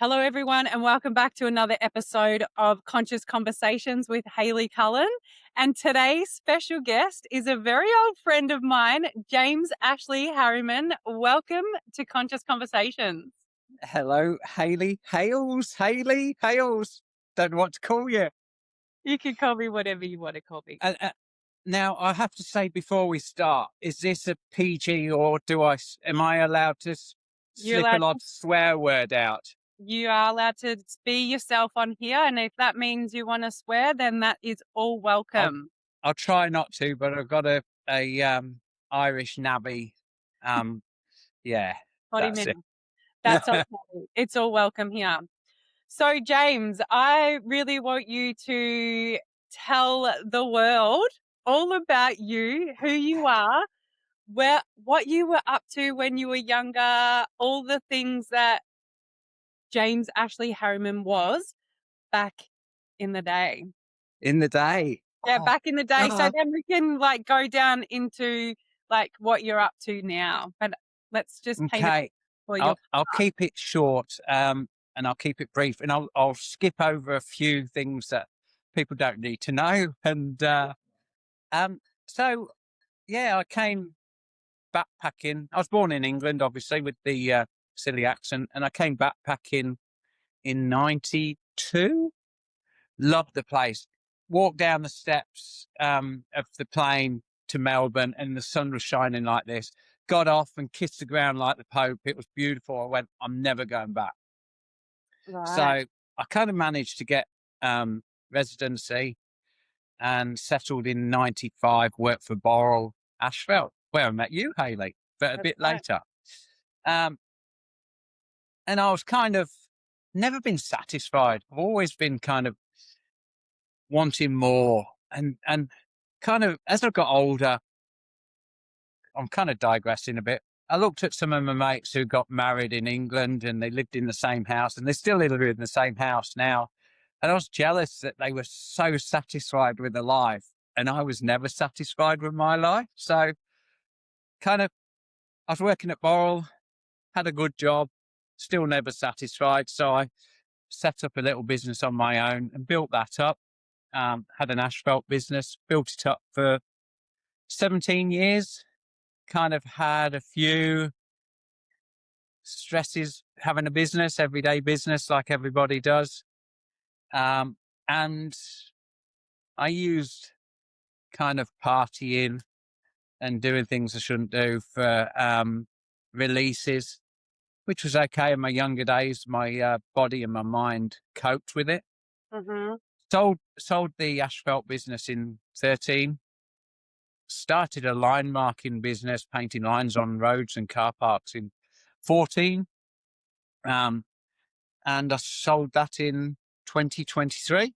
Hello, everyone, and welcome back to another episode of Conscious Conversations with Hayley Cullen. And today's special guest is a very old friend of mine, James Ashley Harriman. Welcome to Conscious Conversations. Hello, Hayley. Hayley Hales. Don't know what to call you. You can call me whatever you want to call me. Now, I have to say before we start, is this a PG or am I allowed to You're slip an allowed, odd swear word out? you are allowed to be yourself on here, and if that means you want to swear, then that is all welcome. I'll try not to, but I've got a Irish nabby. Yeah, What do you that's mean? it. That's okay. It's all welcome here. So, James, I really want you to tell the world all about you, who you are, what you were up to when you were younger, all the things that James Ashley Harriman was back in the day. In the day. Yeah, Oh, back in the day. So then we can go down into what you're up to now. But let's just paint a okay. picture for your I'll keep it short, and I'll keep it brief, and I'll skip over a few things that people don't need to know. And so yeah, I came backpacking. I was born in England, obviously, with the silly accent, and I came backpacking in '92. Loved the place. Walked down the steps of the plane to Melbourne, and the sun was shining like this. Got off and kissed the ground like the Pope. It was beautiful. I went, I'm never going back. So right. I kind of managed to get residency and settled in '95, worked for Boral Asphalt, where I met you, Hayley, but a That's bit right. later. Um, and I was kind of never been satisfied. I've always been kind of wanting more. And kind of as I got older, I'm kind of digressing a bit. I looked at some of my mates who got married in England and they lived in the same house, and they still live in the same house now. And I was jealous that they were so satisfied with their life, and I was never satisfied with my life. So kind of, I was working at Boral, had a good job, still never satisfied. So I set up a little business on my own and built that up. Had an asphalt business, built it up for 17 years, kind of had a few stresses having a business, everyday business like everybody does. And I used kind of partying and doing things I shouldn't do for releases, which was okay in my younger days. My body and my mind coped with it. Mm-hmm. Sold the asphalt business in 13. Started a line marking business, painting lines on roads and car parks in 14. And I sold that in 2023.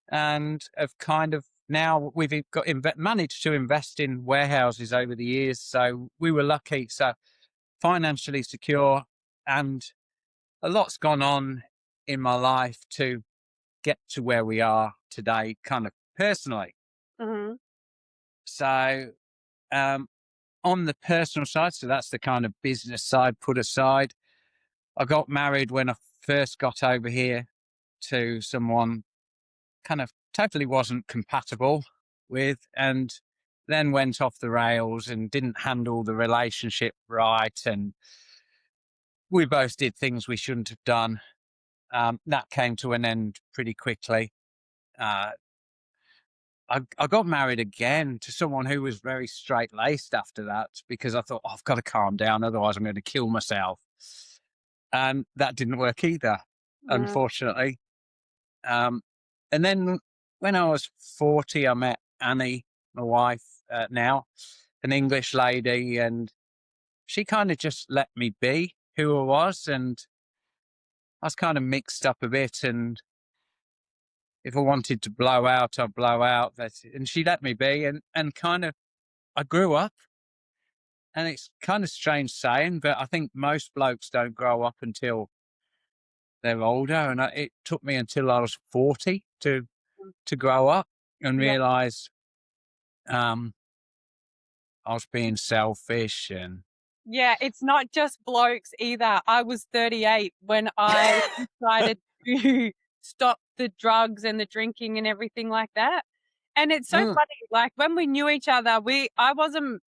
And have kind of now we've got managed to invest in warehouses over the years. So we were lucky. So financially secure, and a lot's gone on in my life to get to where we are today, kind of personally. Mm-hmm. So on the personal side, so that's the kind of business side put aside. I got married when I first got over here to someone kind of totally wasn't compatible with, and then went off the rails and didn't handle the relationship right. And we both did things we shouldn't have done. That came to an end pretty quickly. Uh, I got married again to someone who was very straight laced after that, because I thought, I've got to calm down, otherwise I'm going to kill myself. And that didn't work either, Mm-hmm. unfortunately. And then when I was 40, I met Annie, my wife now, an English lady, and she kind of just let me be who I was. And I was kind of mixed up a bit. And if I wanted to blow out, I'd blow out. And she let me be. And kind of, I grew up. And it's kind of strange saying, but I think most blokes don't grow up until they're older. And it took me until I was 40 to grow up and Yeah. realize I was being selfish and Yeah, it's not just blokes either. I was 38 when I decided to stop the drugs and the drinking and everything like that. And it's so Mm, funny, like when we knew each other, I wasn't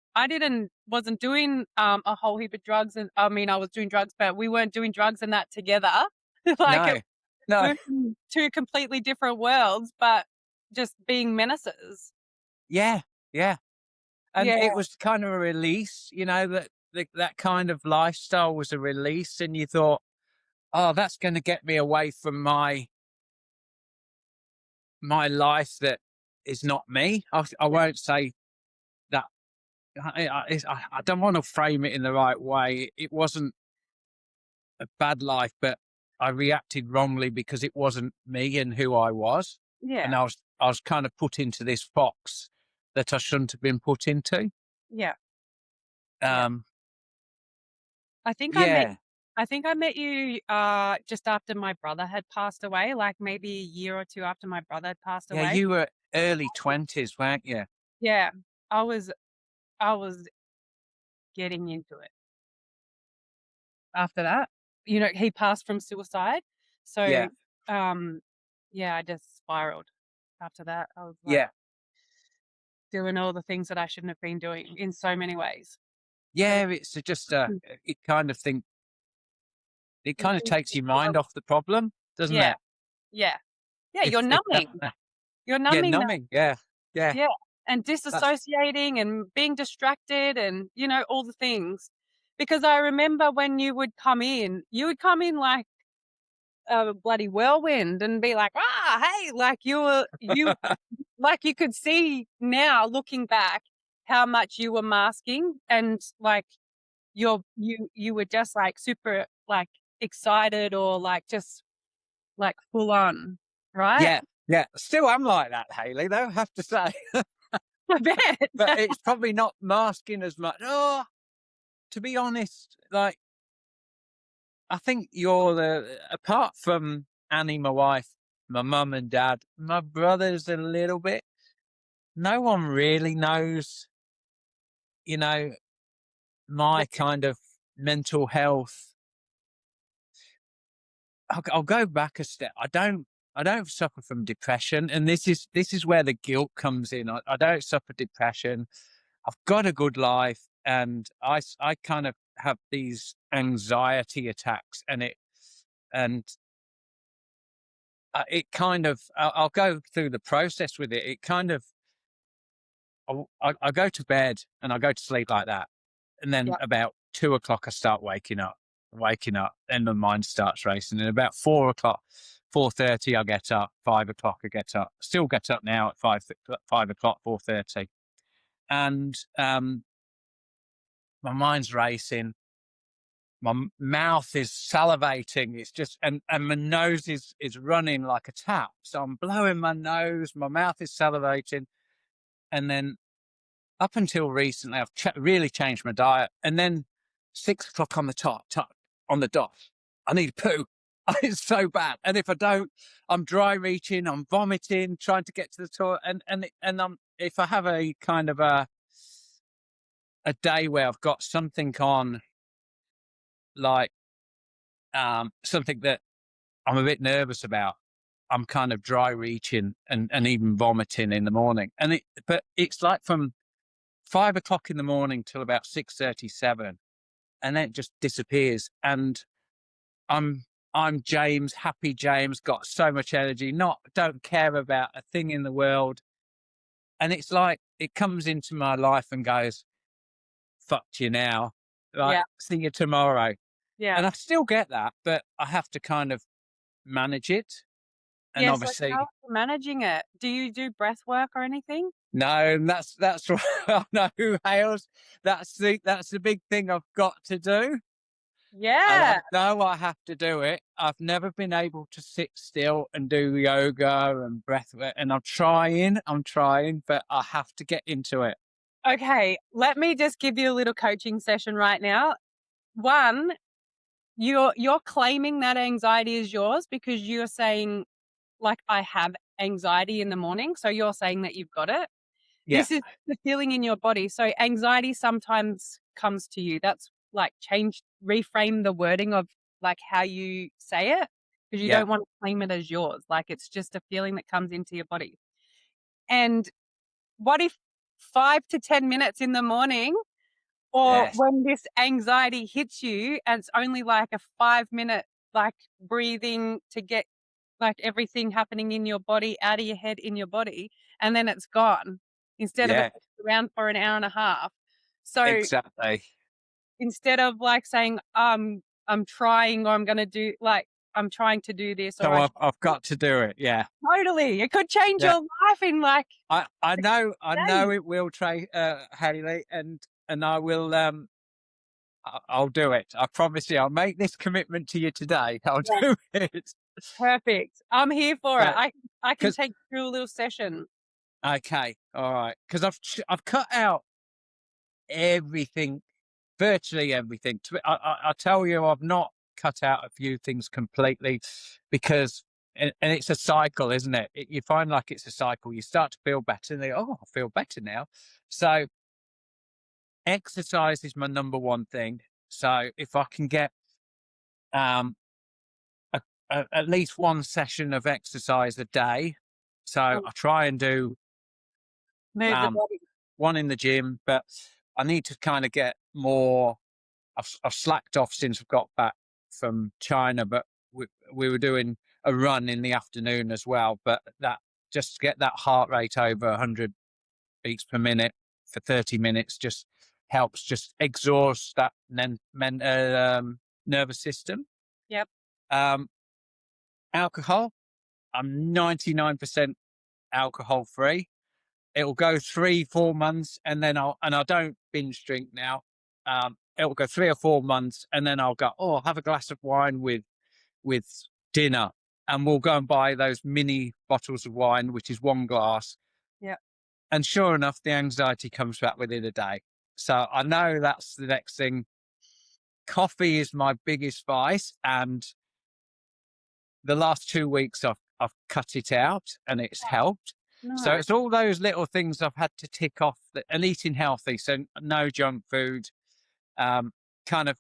doing a whole heap of drugs, and I mean I was doing drugs, but we weren't doing drugs and that together. Like no, no, we're from two completely different worlds, but just being menaces. yeah, yeah. And Yeah, it was kind of a release, that kind of lifestyle was a release. And you thought, oh, that's going to get me away from my life that is not me. I yeah, won't say that. I don't want to frame it in the right way. It wasn't a bad life, but I reacted wrongly because it wasn't me and who I was. yeah, And I was kind of put into this box that I shouldn't have been put into. yeah, yeah. Um, I think I met yeah. I think I met you just after my brother had passed away, like maybe a year or two after my brother had passed Yeah, away. you were early 20s, weren't you? Yeah. I was I was getting into it after that. You know, he passed from suicide. So Yeah, um yeah, I just spiraled after that. I was like yeah, doing all the things that I shouldn't have been doing in so many ways. So yeah. It's just it kind of think it it kind of seems takes to your feel mind off the problem, doesn't yeah, it? yeah. Yeah, you're If that, numbing. You're yeah, numbing. numbing. Yeah, yeah. Yeah, and That's disassociating and being distracted and, all the things. Because I remember when you would come in like a bloody whirlwind and be like, "Ah, hey," like like you could see now looking back how much you were masking and like you were just like super like excited or like just like full on, right? yeah, yeah. Still, I'm like that, Haley. Though, I have to say, I but bet. it's probably not masking as much. Oh, to be honest, like I think you're the apart from Annie, my wife, my mum and dad, my brothers a little bit. No one really knows, you know, my kind of mental health. I'll go back a step. I don't suffer from depression, and this is where the guilt comes in. I don't suffer depression. I've got a good life, and I kind of have these anxiety attacks, and it kind of I'll go through the process with it. It kind of I go to bed and I go to sleep like that, and then Yeah, about 2 o'clock I start waking up, then my mind starts racing, and about 4 o'clock, 4:30 I get up, 5 o'clock I get up, still get up now at 5 o'clock, 4:30, and my mind's racing. My mouth is salivating. It's just and my nose is running like a tap. So I'm blowing my nose. My mouth is salivating, and then up until recently, I've really changed my diet. And then 6 o'clock on the on the dot, I need a poo. It's so bad. And if I don't, I'm dry reaching, I'm vomiting, trying to get to the toilet. And if I have a kind of a day where I've got something on, like something that I'm a bit nervous about, I'm kind of dry reaching and even vomiting in the morning. But it's like from 5 o'clock in the morning till about 6:37, and then it just disappears. And I'm I'm James, happy James, got so much energy, not don't care about a thing in the world. And it's like it comes into my life and goes, "Fuck you now, like yeah, see you tomorrow." yeah. And I still get that, but I have to kind of manage it. And Yeah, so how are obviously, you managing it? Do you do breath work or anything? no, and that's right. I know who hails. That's the big thing I've got to do. And I Yeah. know I have to do it. I've never been able to sit still and do yoga and breath work. And I'm trying, but I have to get into it. Okay, let me just give you a little coaching session right now. One, you're claiming that anxiety is yours because you're saying, like, "I have anxiety in the morning," so you're saying that you've got it. Yeah. This is the feeling in your body, so anxiety sometimes comes to you. like reframe the wording of like how you say it, because you Yeah. don't want to claim it as yours. Like it's just a feeling that comes into your body. And what if 5 to 10 minutes in the morning, or Yes. when this anxiety hits you and it's only like a 5 minute like breathing to get like everything happening in your body, out of your head, in your body, and then it's gone instead of it Yeah. around for an hour and a half. So Exactly. instead of like saying, I'm trying, or I'm gonna do like I'm trying to do this, or So I I've got to do it. Yeah. totally, it could change Yeah. your life in like I know days. it will, Haley, and I will. I'll do it. I promise you. I'll make this commitment to you today. I'll Yeah, do it. perfect. I'm here for it. So, I can because take you through a little session. okay, all right. Because I've cut out everything, virtually everything. I tell you, I've not cut out a few things completely because, and it's a cycle, isn't it? You find like it's a cycle. You start to feel better, and oh, I feel better now. So exercise is my number one thing. So if I can get um a, at least one session of exercise a day, so Mm, I try and do move the um body. one in the gym, but I need to kind of get more. I've slacked off since I've got back from China, but we were doing a run in the afternoon as well. But that just to get that heart rate over 100 beats per minute for 30 minutes just helps just exhaust that nervous system. Yep. Um, Alcohol, I'm 99% alcohol free. It'll go 3 4 months and then I don't binge drink now. It'll go 3 or 4 months and then I'll go, oh, I'll have a glass of wine with dinner, and we'll go and buy those mini bottles of wine, which is one glass. Yep. And sure enough, the anxiety comes back within a day. So I know that's the next thing. Coffee is my biggest vice, and the last 2 weeks I've cut it out, and it's helped. So No. it's all those little things I've had to tick off, and eating healthy. So no junk food, um, kind of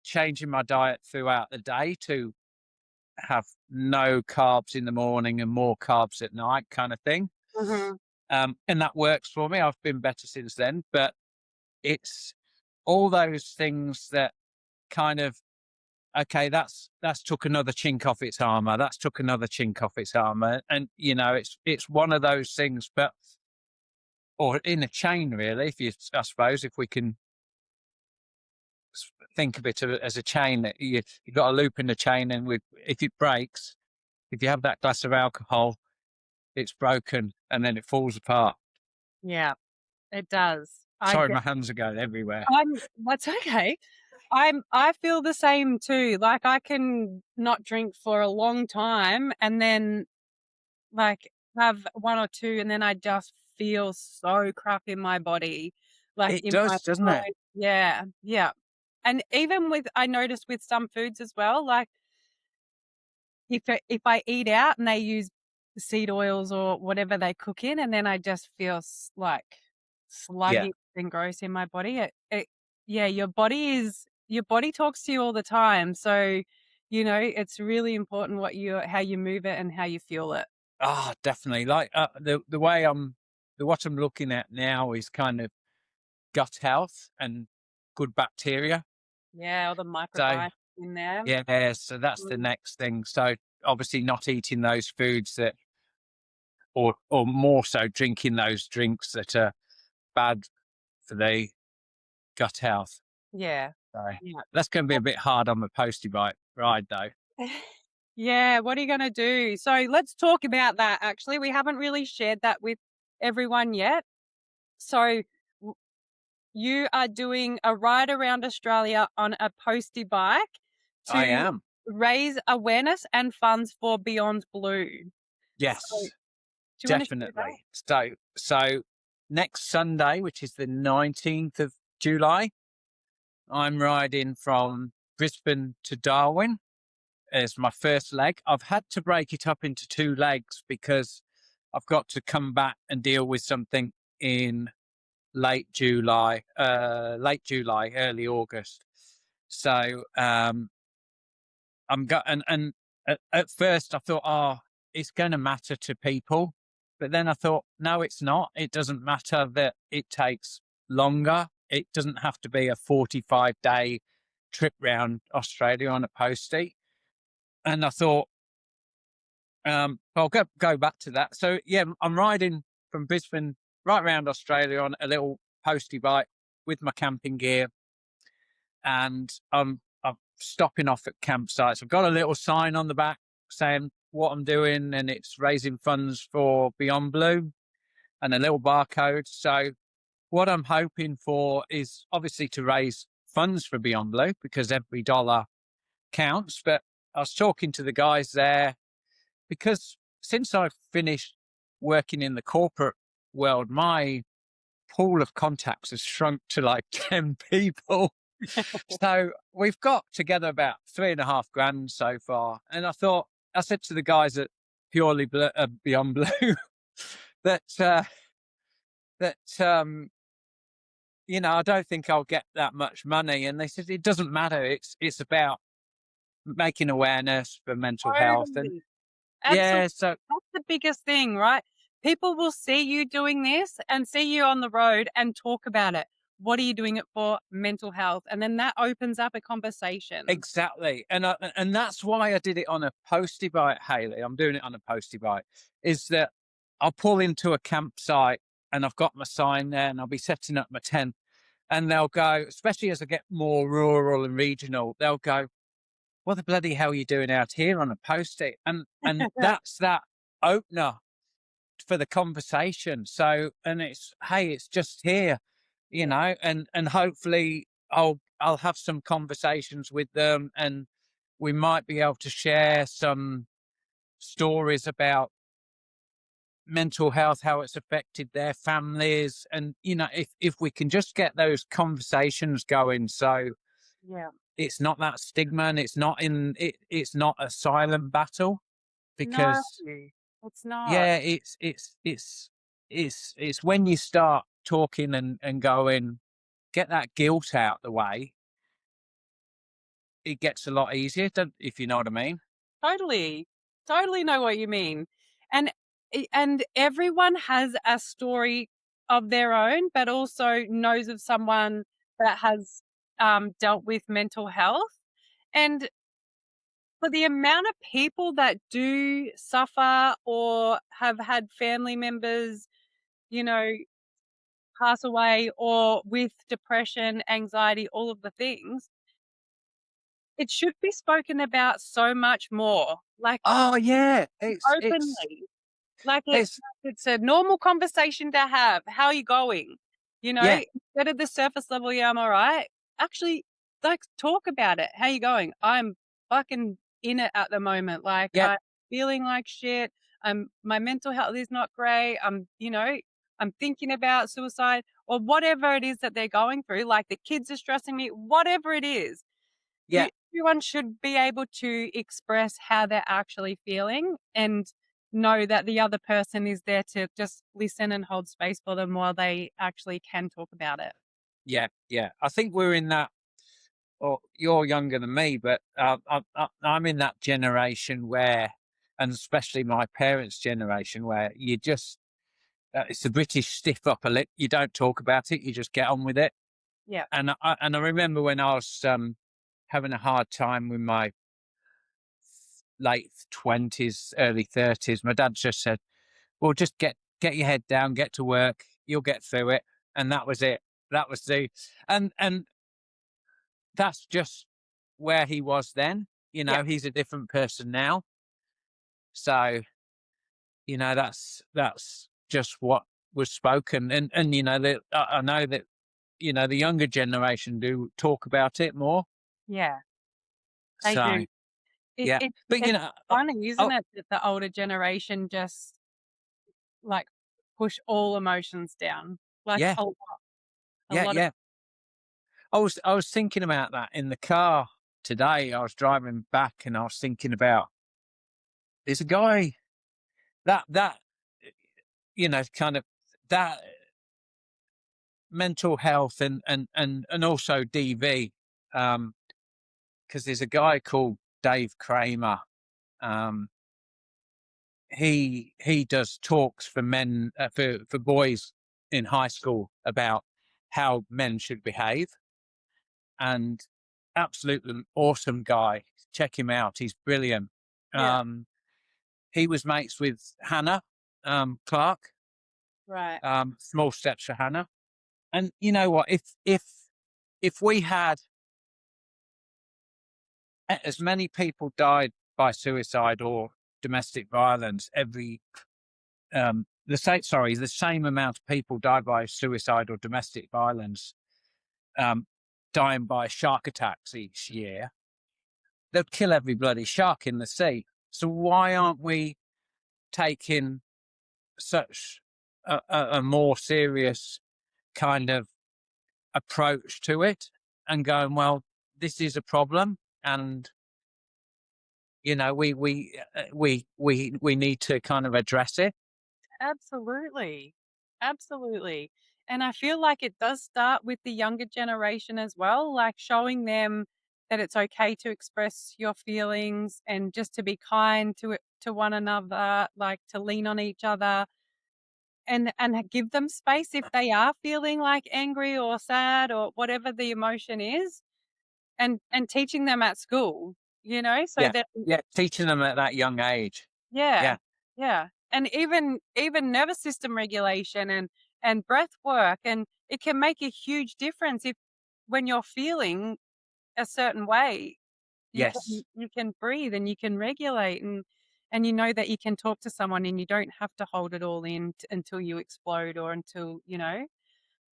changing my diet throughout the day to have no carbs in the morning and more carbs at night, kind of thing. Mhm. And that works for me. I've been better since then, but it's all those things that kind of, okay, that's took another chink off its armor. That's took another chink off its armor, and it's one of those things, but or in a chain, really. If you, I suppose, if we can think of it as a chain, that you've got a loop in the chain, and if it breaks, if you have that glass of alcohol, it's broken, and then it falls apart. Yeah, it does. I Sorry, get. my hands are going everywhere. That's okay. I feel the same too. Like I can not drink for a long time and then like have one or two and then I just feel so crap in my body, like It in my does, doesn't it? throat. Yeah, yeah. And even with I noticed with some foods as well, like if I eat out and they use the seed oils or whatever they cook in, and then I just feel like Yeah. sluggish and gross in my body. Yeah, your body talks to you all the time. So, it's really important how you move it and how you fuel it. Ah, definitely. Like the way what I'm looking at now is kind of gut health and good bacteria. Yeah, all the So microbiome in there. yeah, so that's the Mm, next thing. So obviously not eating those foods that, or more so drinking those drinks that are bad for the gut health. yeah. So Yeah. that's going to be a bit hard on the postie bike ride, though. Yeah, what are you gonna do? So let's talk about that actually. We haven't really shared that with everyone yet. So w you are doing a ride around Australia on a Postie bike I to am. raise awareness and funds for Beyond Blue. So, do Yes, you wanna share that? definitely. So next Sunday, which is the 19th of July, I'm riding from Brisbane to Darwin as my first leg. I've had to break it up into two legs because I've got to come back and deal with something in late July, early August. So I'm go and at first I thought, oh, it's going to matter to people, but then I thought, no, it's not. It doesn't matter that it takes longer. It doesn't have to be a 45-day trip round Australia on a postie. And I thought, I'll go back to that. So yeah, I'm riding from Brisbane right around Australia on a little postie bike with my camping gear, and I'm stopping off at campsites. I've got a little sign on the back saying what I'm doing, and it's raising funds for Beyond Blue, and a little barcode. So what I'm hoping for is obviously to raise funds for Beyond Blue, because every dollar counts. But I was talking to the guys there, because since I've finished working in the corporate world, my pool of contacts has shrunk to like 10 people. So we've got together about 3.5 grand so far. And I said to the guys at Beyond Blue that, that, I don't think I'll get that much money. And they said, it doesn't matter. It's about making awareness for mental health. And Totally. yeah, Absolutely. so That's the biggest thing, right? People will see you doing this and see you on the road and talk about it. What are you doing it for? Mental health. And then that opens up a conversation. exactly. And that's why I did it on a postie bike, Hayley. I'm doing it on a postie bike, is that I'll pull into a campsite and I've got my sign there and I'll be setting up my tent, and they'll go, especially as I get more rural and regional, they'll go, what the bloody hell are you doing out here on a postie? And that's that opener for the conversation. So, and it's, hey, it's just here, Yeah. and hopefully I'll have some conversations with them, and we might be able to share some stories about mental health, how it's affected their families. And, if we can just get those conversations going, so Yeah. it's not that stigma, and it's not a silent battle, No, because it's not. yeah, it's when you start talking and going, get that guilt out the way, it gets a lot easier, if you know what I mean. Totally. Totally know what you mean. And and everyone has a story of their own, but also knows of someone that has dealt with mental health. And for the amount of people that do suffer or have had family members, you know, pass away, or with depression, anxiety, all of the things, it should be spoken about so much more. Like Oh yeah, it's openly. Like it's it's a normal conversation to have. "How are you going?" You know, yeah, instead of the surface level, "Yeah, I'm alright." Actually, like, talk about it. "How you going?" "I'm fucking in it at the moment. Like, yeah, I'm feeling like shit. My mental health is not great. I'm thinking about suicide," or whatever it is that they're going through. Like, "The kids are stressing me," whatever it is. yeah, Everyone should be able to express how they're actually feeling, and know that the other person is there to just listen and hold space for them while they actually can talk about it. yeah. I think we're in that. Or you're younger than me, but I'm in that generation where, and especially my parents' generation, where you just it's the British stiff upper lip. You don't talk about it. You just get on with it. Yeah. And I remember when I was having a hard time with my late 20s, early 30s, my dad just said, "Well, just get your head down, get to work. You'll get through it." And that was it. That was the and that's just where he was then. Yeah. He's a different person now. So, that's just what was spoken. And that I know that, the younger generation do talk about it more. Yeah, they So do. It yeah. it But it's funny, isn't oh it, that the older generation just, like, push all emotions down, like, yeah, a yeah, lot of yeah. I was thinking about that in the car today. I was driving back and I was thinking about, there's a guy that kind of that mental health and also DV, because there's a guy called Dave Kramer. Um, he does talks for men, for boys in high school about how men should behave, and absolutely awesome guy. Check him out. He's brilliant. Yeah. Um, he was mates with Hannah Clark. Right. Small steps for Hannah. And you know what? If we had as many people died by suicide or domestic violence every the same amount of people died by suicide or domestic violence, um, dying by shark attacks each year, they'd kill every bloody shark in the sea. So why aren't we taking such a more serious kind of approach to it and going, well, this is a problem, and we need to kind of address it. Absolutely. Absolutely. And I feel like it does start with the younger generation as well, like showing them that it's okay to express your feelings and just to be kind to one another, like to lean on each other and give them space if they are feeling like angry or sad or whatever the emotion is, and teaching them at school, so Yeah, that yeah, teaching them at that young age. yeah, Yeah, yeah, and even nervous system regulation and breath work, and it can make a huge difference if when you're feeling a certain way, yes, you can breathe and you can regulate, and you know that you can talk to someone and you don't have to hold it all in until you explode or until.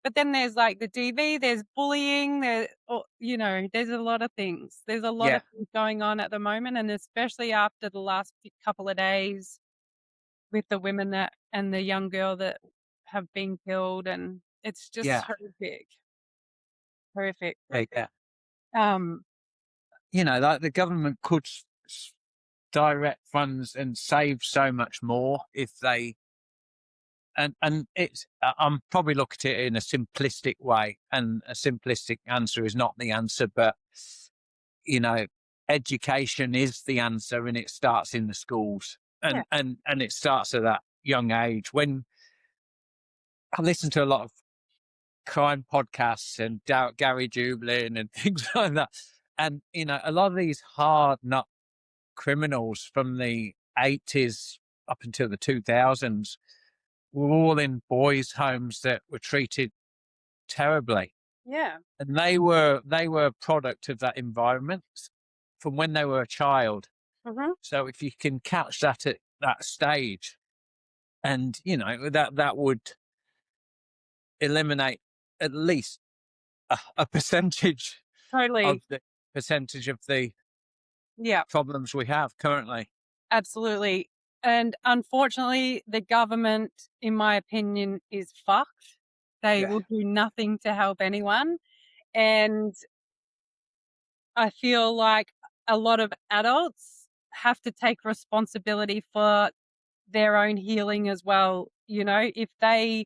But then there's like the DV, there's bullying, there's a lot of things. There's a lot yeah, of things going on at the moment, and especially after the last couple of days with the women that and the young girl that have been killed, and it's just yeah, horrific, horrific. yeah, yeah. Um, Like the government could direct funds and save so much more if they and it's I'm probably looking at it in a simplistic way, and a simplistic answer is not the answer, but you know, education is the answer, and it starts in the schools, yeah, and it starts at that young age. When I listen to a lot of crime podcasts and Gary Jublin and things like that, and a lot of these hard nut criminals from the 80s up until the 2000s were all in boys' homes that were treated terribly, yeah, and they were a product of that environment from when they were a child. hmm, So if you can catch that at that stage, and that would eliminate at least a totally, percentage of the yeah, problems we have currently. absolutely. And unfortunately, the government, in my opinion, is fucked. They Yeah. will do nothing to help anyone, and I feel like a lot of adults have to take responsibility for their own healing as well. If they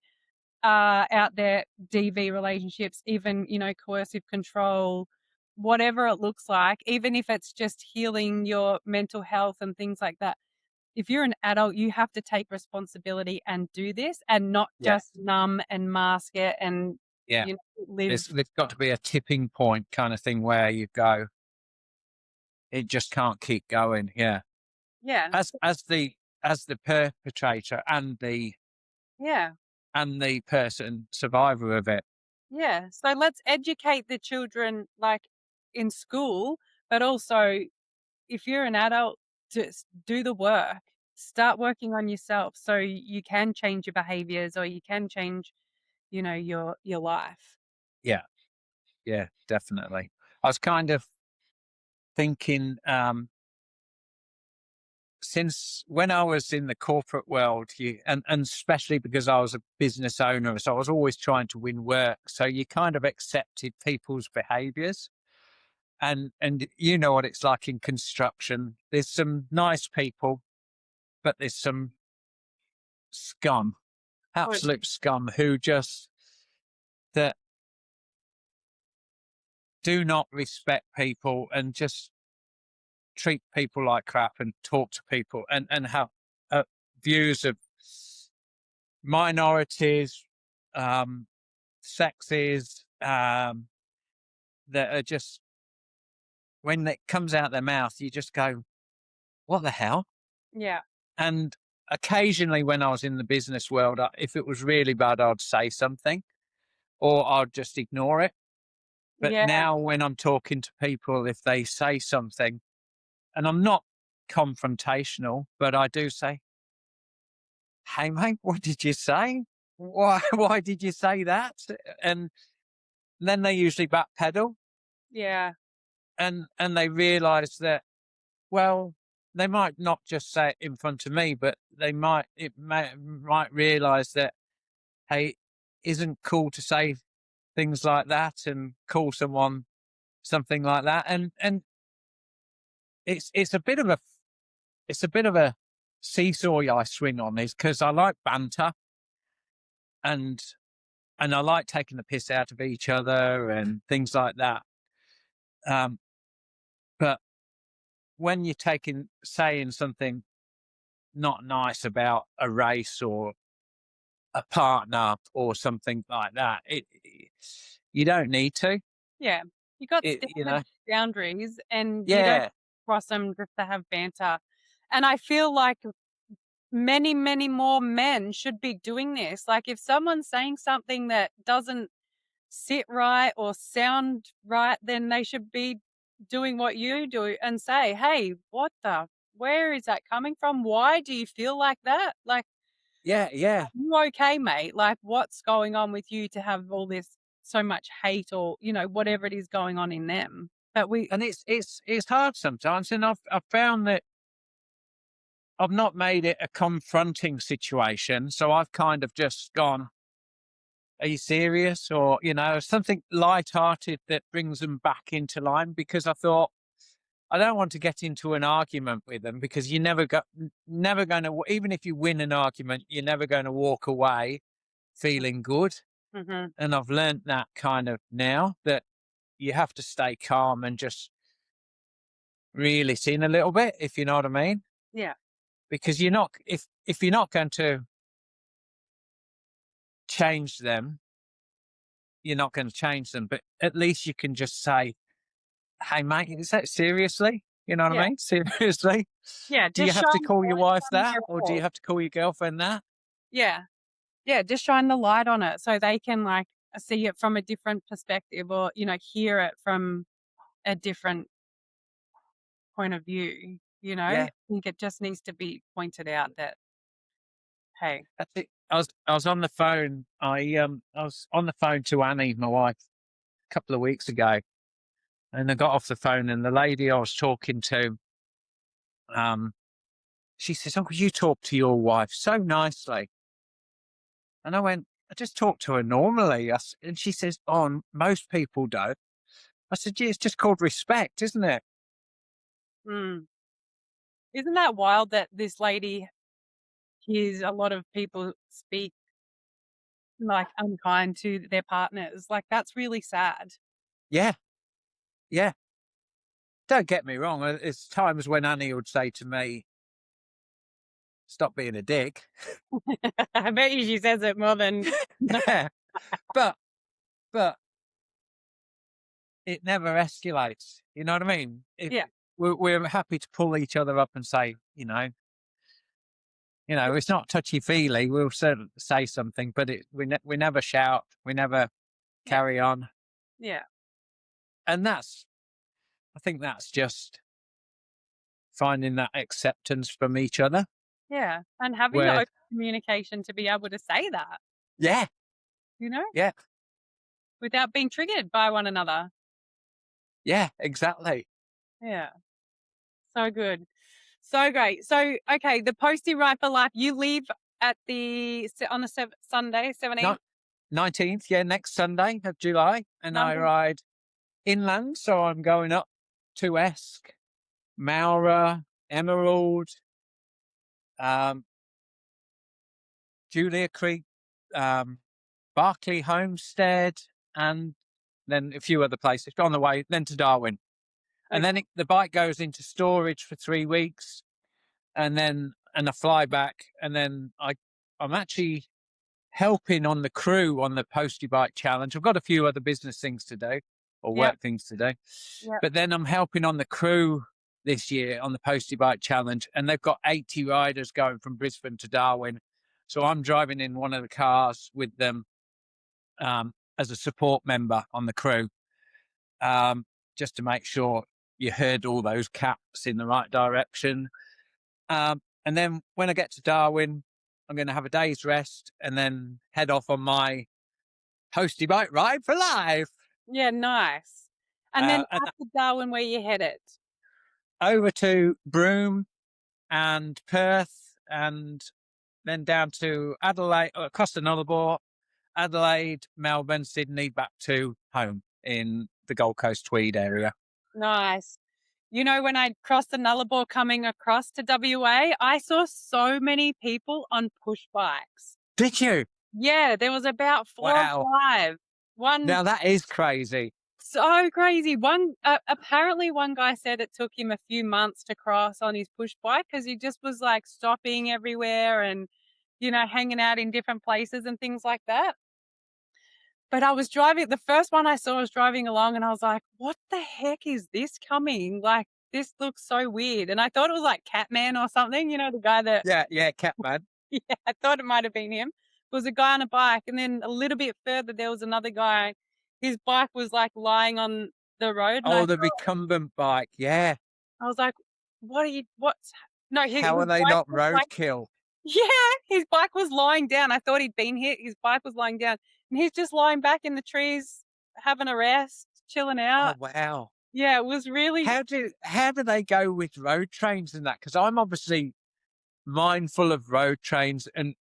are out there, DV relationships, even, coercive control, whatever it looks like, even if it's just healing your mental health and things like that. If you're an adult, you have to take responsibility and do this and not Yeah. just numb and mask it and, Yeah. live. There's got to be a tipping point kind of thing where you go, it just can't keep going. Yeah. Yeah. As the perpetrator Yeah. and the person survivor of it. Yeah, so let's educate the children, like, in school, but also if you're an adult, just do the work. Start working on yourself so you can change your behaviors or you can change, your life. Yeah. Yeah, definitely. I was kind of thinking, since when I was in the corporate world, and especially because I was a business owner, so I was always trying to win work. So you kind of accepted people's behaviors. And you know what it's like in construction. There's some nice people, but there's some scum, Tot absolute scum, who just that do not respect people and just treat people like crap and talk to people and have views of minorities, um, sexes, that are just, when it comes out their mouth, you just go, what the hell? Yeah. And occasionally, when I was in the business world, if it was really bad, I'd say something or I'd just ignore it. But Yeah. now, when I'm talking to people, if they say something, and I'm not confrontational, but I do say, "Hey, mate, what did you say? Why? Why did you say that?" And then they usually backpedal, Yeah. and they realise that, well, they might not just say it in front of me, but might realise that, hey, isn't cool to say things like that and call someone something like that, and it's a bit of a seesaw I swing on, is because I like banter and I like taking the piss out of each other and things like that. Um, but when you're saying something not nice about a race or a partner or something like that, you don't need to. Yeah. You got You standard know, boundaries and you don't yeah, cross them just to have banter. And I feel like many, many more men should be doing this. Like if someone's saying something that doesn't sit right or sound right, then they should be doing what you do and say, "Hey, where is that coming from? Why do you feel like that? Like, yeah, yeah. you okay, mate? Like, what's going on with you to have all this so much hate or, whatever it is going on in them?" But we And it's hard sometimes, and I've found that I've not made it a confronting situation, so I've kind of just gone, "Are you serious?" Or, something light-hearted that brings them back into line, because I thought, I don't want to get into an argument with them, because you never going to, even if you win an argument, you're never going to walk away feeling good. Mhm. And I've learned that kind of now, that you have to stay calm and just reel it in a little bit, if you know what I mean. Yeah. Because you're not, if you're not going to change them, you're not going to change them. But at least you can just say, "Hey, mate, is that seriously?" You know what Yeah. I mean? Seriously? Yeah, Do you just have to shine call the your light wife on that, their or do you fault. have to call your girlfriend that? Yeah. Yeah, just shine the light on it so they can, like, see it from a different perspective or, hear it from a different point of view, I Yeah, think it just needs to be pointed out that, "Hey." that's it. I was on the phone. I was on the phone to Annie, my wife, a couple of weeks ago, and I got off the phone, and the lady I was talking to, um, she says, "Oh, you talk to your wife so nicely." And I went, "I just talk to her normally." And she says, "Oh, most people don't." I said, "Yeah, it's just called respect, isn't it?" Mm. Isn't that wild that this lady hears a lot of people speak, like, unkind to their partners? Like, that's really sad. Yeah, yeah. Don't get me wrong. It's times when Annie would say to me, "Stop being a dick." I bet you she says it more than Yeah, but but it never escalates. You know what I mean? If Yeah, we're happy to pull each other up and say, it's not touchy feely. We'll say something, but we never shout. We never yeah, carry on, yeah, and I think that's just finding that acceptance from each other. yeah, and having the Where, open communication to be able to say that, yeah, you know, yeah, without being triggered by one another. yeah, exactly. Yeah, so good. So great. So, okay, the Postie Right for Life, you leave on the Sunday, 17th? Not 19th, yeah, next Sunday of July, and I Lovely. ride inland, so I'm going up to Esk, Maura, Emerald, um, Julia Creek, um, Berkeley Homestead, and then a few other places. On the way, then to Darwin, and Okay. then the bike goes into storage for 3 weeks, and I fly back, and then I'm actually helping on the crew on the Postie Bike Challenge. I've got a few other business things to do or Yep. work things to do, Yep. but then I'm helping on the crew this year on the Postie Bike Challenge, and they've got 80 riders going from Brisbane to Darwin. So I'm driving in one of the cars with them as a support member on the crew, um, just to make sure you heard all those caps in the right direction. And then when I get to Darwin, I'm going to have a day's rest and then head off on my Postie Bike ride for life. Yeah, nice. And then And after Darwin, where you headed? over to Broome and Perth, and then down to Adelaide, across the Nullarbor, Adelaide, Melbourne, Sydney, back to home in the Gold Coast Tweed area. Nice. You know, when I crossed the Nullarbor coming across to WA, I saw so many people on push bikes. Did you? Yeah, there was about 4 or Wow. 5. One Now that is crazy. so crazy. One apparently one guy said it took him a few months to cross on his push bike because he just was like stopping everywhere and, hanging out in different places and things like that. But I was driving, the first one I saw was driving along and I was like, what the heck is this coming? Like, this looks so weird. And I thought it was like Catman or something, the guy that, Yeah, Catman. yeah, I thought it might have been him. It was a guy on a bike. And then a little bit further, there was another guy. His bike was like lying on the road. And Oh, the recumbent bike. Yeah. I was like, what's, no, How his are they bike not was like, roadkill? yeah, his bike was lying down. I thought he'd been hit. His bike was lying down and he's just lying back in the trees, having a rest, chilling Oh, out. wow. Yeah, it was really. How do they go with road trains and that? Because I'm obviously mindful of road trains and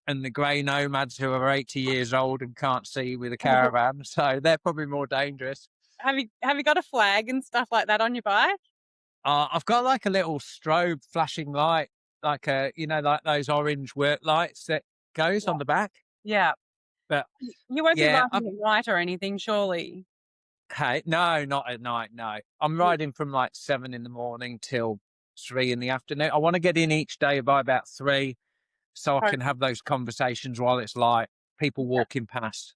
the grey nomads who are 80 years old and can't see with a caravan, so they're probably more dangerous. Have you got a flag and stuff like that on your bike? I've got like a little strobe flashing light, like like those orange work lights that goes on the back. Yeah. But You won't be yeah, riding at night or anything, surely. hey, no, not at night. No, I'm riding from like 7 in the morning till 3 in the afternoon. I want to get in each day by about 3, so I Oh, can have those conversations while it's light. People yeah. walking past,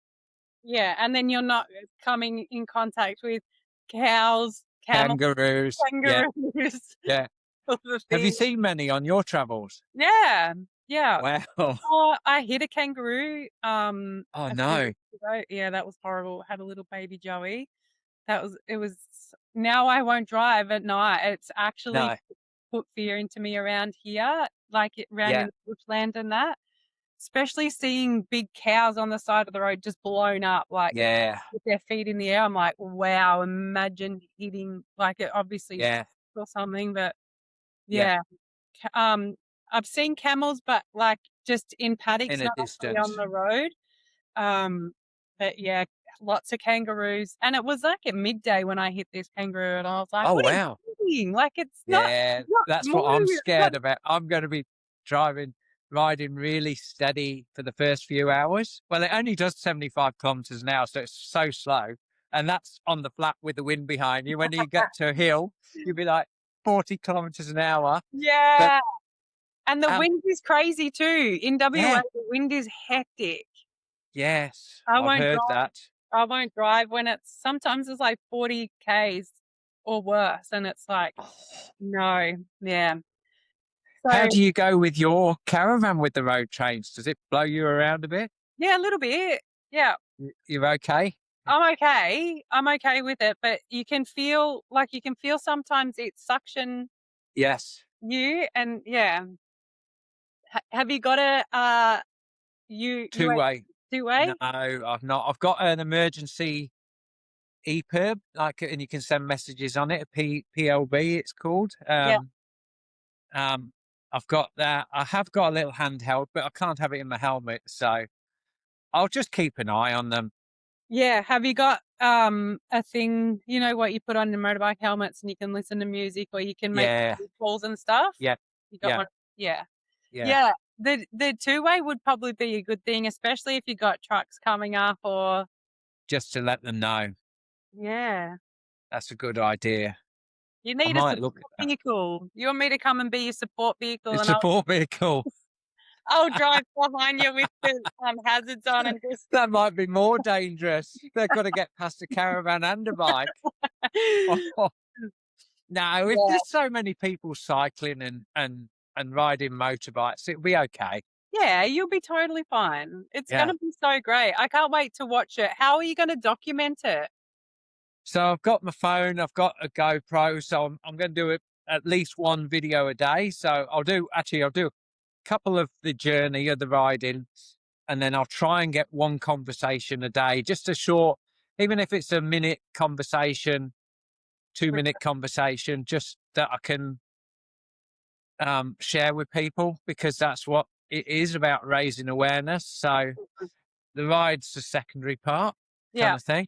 Yeah, and then you're not coming in contact with cows, camels, kangaroos. Yeah, kangaroos, yeah. all the Have you things. seen many on your travels? Yeah, yeah. Wow. Oh, I hit a kangaroo, Oh a few no, weeks ago. Yeah, that was horrible. Had a little baby Joey. It was now I won't drive at night. It's actually no. put fear into me around here, like around Yeah, in the bushland and that. Especially seeing big cows on the side of the road just blown up, like yeah, with their feet in the air. I'm like, wow, imagine hitting like it obviously yeah, or something, but yeah. yeah. I've seen camels, but like just in paddocks, In a not actually on distance. the road. Um, but yeah, lots of kangaroos. And it was like at midday when I hit this kangaroo and I was like, Oh what are wow. you doing? Like Yeah, it's not that's what I'm moving. It's not. scared about. I'm going to be riding really steady for the first few hours. Well, it only does 75 kilometers an hour, so it's so slow. And that's on the flat with the wind behind you. When you get to a hill, you'll be like 40 kilometers an hour. But Yeah. And the um, wind is crazy too. In WA, yeah, the wind is hectic. yes, I I've won't heard drive that. I won't drive when sometimes it's like 40 Ks or worse, and it's like, no, yeah. How So, do you go with your caravan with the road trains? Does it blow you around a bit? yeah, a little bit. Yeah, You're okay? I'm okay. I'm okay with it, but you can feel sometimes it suction Yes. you and yeah. Have you got a, Two way. No, two-way? I've not. I've got an emergency EPIRB, and you can send messages on it. A PLB, it's called. Yeah. Um, I've got that. I have got a little handheld, but I can't have it in my helmet, so I'll just keep an eye on them. Yeah, have you got, a thing, what you put on the motorbike helmets and you can listen to music or you can make Yeah, calls and stuff? yeah, You got yeah, one? Yeah. yeah. Yeah. The two-way would probably be a good thing, especially if you got trucks coming up or just to let them know. yeah. That's a good idea. You I need a might look support at that. vehicle. You want me to come and be your support vehicle, It's and a support vehicle. I'll drive behind you with the, hazards on and just That might be more dangerous. They've got to get past a caravan and a bike. No, if Yeah. there's so many people cycling and riding motorbikes, it'll be okay. Yeah, you'll be totally fine. It's Yeah. gonna be so great. I can't wait to watch it. How are you gonna document it? So I've got my phone, I've got a GoPro, so I'm going to do it at least one video a day. So I'll do a couple of the journey of the riding, and then I'll try and get one conversation a day, just a short, even if it's a minute conversation, 2 minute conversation, just that I can share with people, because that's what it is about, raising awareness. So the ride's the secondary part, kind Yeah. of thing.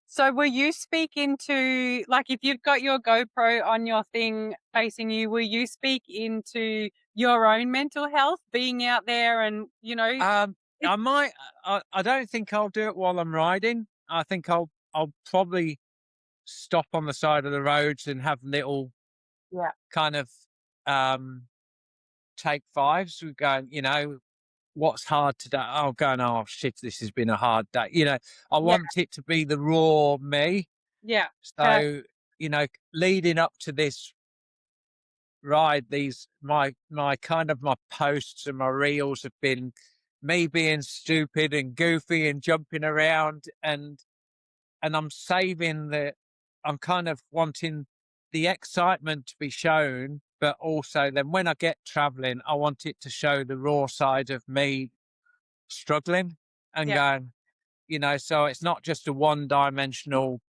So will you speak into like, if you've got your GoPro on your thing facing you, will you speak into your own mental health, being out there and, it I might. I don't think I'll do it while I'm riding. I think I'll probably stop on the side of the roads and have little yeah, kind of um take fives. We're going, what's hard today? Oh, going, oh shit, this has been a hard day. I yeah, want it to be the raw me. yeah, per So, leading up to this ride, these my kind of my posts and my reels have been me being stupid and goofy and jumping around, and I'm saving I'm kind of wanting the excitement to be shown, but also then when I get traveling, I want it to show the raw side of me struggling and yeah, going, so it's not just a one dimensional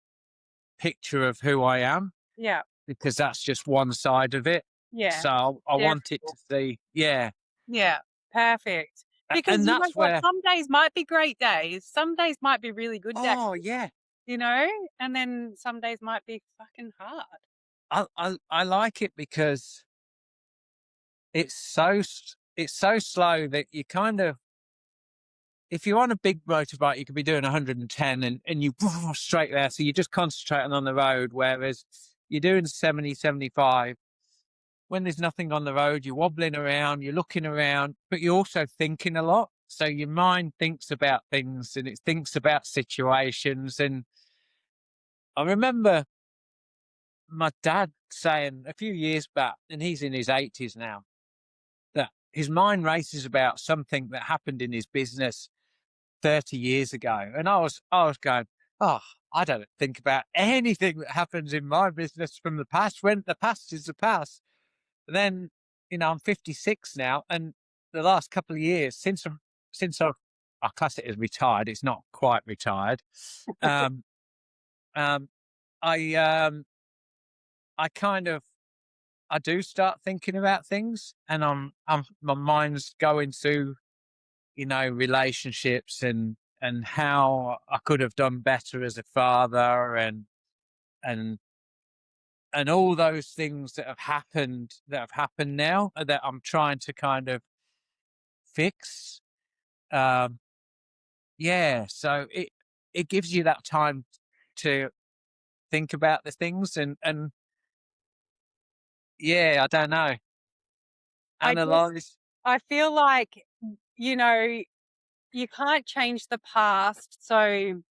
picture of who I am, yeah, because that's just one side of it. yeah, So I want it to definitely. see, yeah. Yeah, perfect. Because And you know that's what? where, Some days might be great days. Some days might be really good days, oh yeah, you know? And then some days might be fucking hard. I like it because it's so slow that you kind of, if you're on a big motorbike, you could be doing 110 and you straight there. So you're just concentrating on the road. Whereas you're doing 70, 75. When there's nothing on the road, you're wobbling around, you're looking around, but you're also thinking a lot. So your mind thinks about things and it thinks about situations. And I remember my dad saying a few years back, and he's in his 80s now, that his mind races about something that happened in his business 30 years ago. And I was going, oh, I don't think about anything that happens in my business from the past, when the past is the past. And then, I'm 56 now, and the last couple of years since I class it as retired, it's not quite retired. Um, um, I I kind of I do start thinking about things, and my mind's going to, relationships and how I could have done better as a father, and and all those things that have happened now, that I'm trying to kind of fix. Um, yeah, so it gives you that time to think about the things, and yeah, I don't know, I just analyze. I feel like, you know, you can't change the past, so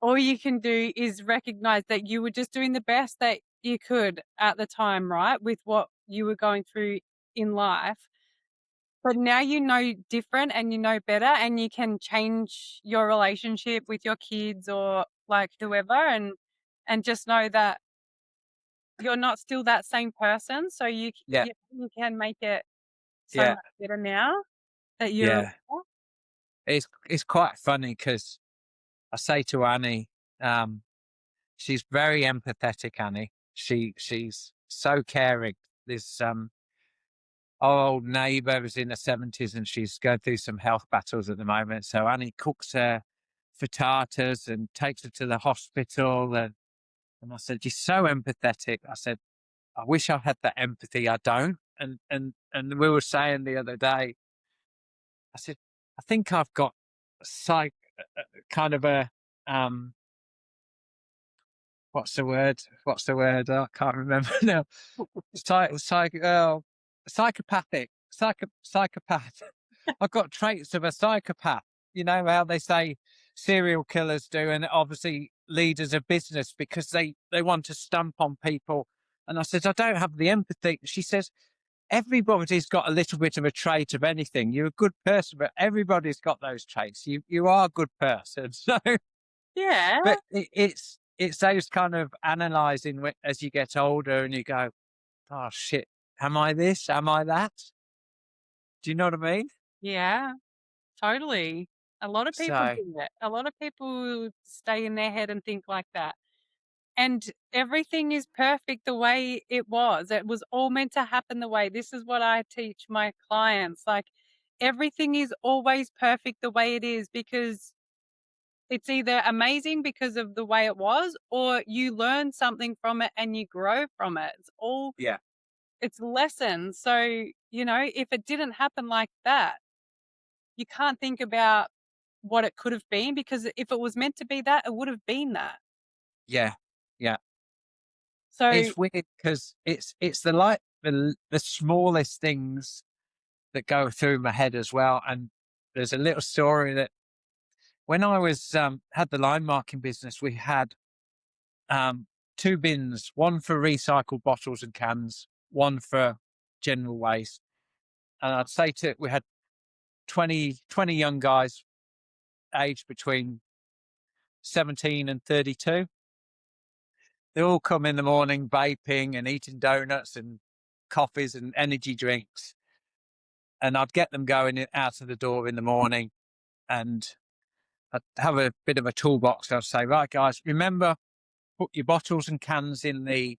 all you can do is recognize that you were just doing the best that you could at the time, right? With what you were going through in life. But now you know different and you know better and you can change your relationship with your kids or like whoever and just know that you're not still that same person. So Yeah, you can make it so yeah, much better now that you're yeah. aware. It's quite funny because I say to Annie, um, she's very empathetic. Annie, she's so caring. This our old neighbour is in her 70s and she's going through some health battles at the moment. So Annie cooks her frittatas and takes her to the hospital. And I said, you're so empathetic. I said, I wish I had that empathy. I don't. And we were saying the other day, I said, I think I've got psych, kind of a, um, what's the word? What's the word? I can't remember now. Psychopathic, psychopath. I've got traits of a psychopath. You know how they say serial killers do, and obviously leaders of business, because they want to stamp on people. And I said, I don't have the empathy. She says, everybody's got a little bit of a trait of anything. You're a good person, but everybody's got those traits. You are a good person. So, Yeah. but it's those kind of analyzing as you get older, and you go, oh shit, am I this? Am I that? Do you know what I mean? Yeah. Totally. A lot of people So do that. A lot of people stay in their head and think like that. And everything is perfect the way it was. It was all meant to happen the way. This is what I teach my clients. Like, everything is always perfect the way it is, because it's either amazing because of the way it was, or you learn something from it and you grow from it. It's all, yeah, it's lessons. So, if it didn't happen like that, you can't think about what it could have been, because if it was meant to be that, it would have been that. yeah, yeah. So It's weird because it's the like the smallest things that go through my head as well. And there's a little story that when I was had the line marking business, we had um, two bins, one for recycled bottles and cans, one for general waste. And I'd say we had 20 young guys aged between 17 and 32. They all come in the morning vaping and eating donuts and coffees and energy drinks. And I'd get them going out of the door in the morning, and I'd have a bit of a toolbox. I'd say, right, guys, remember, put your bottles and cans in the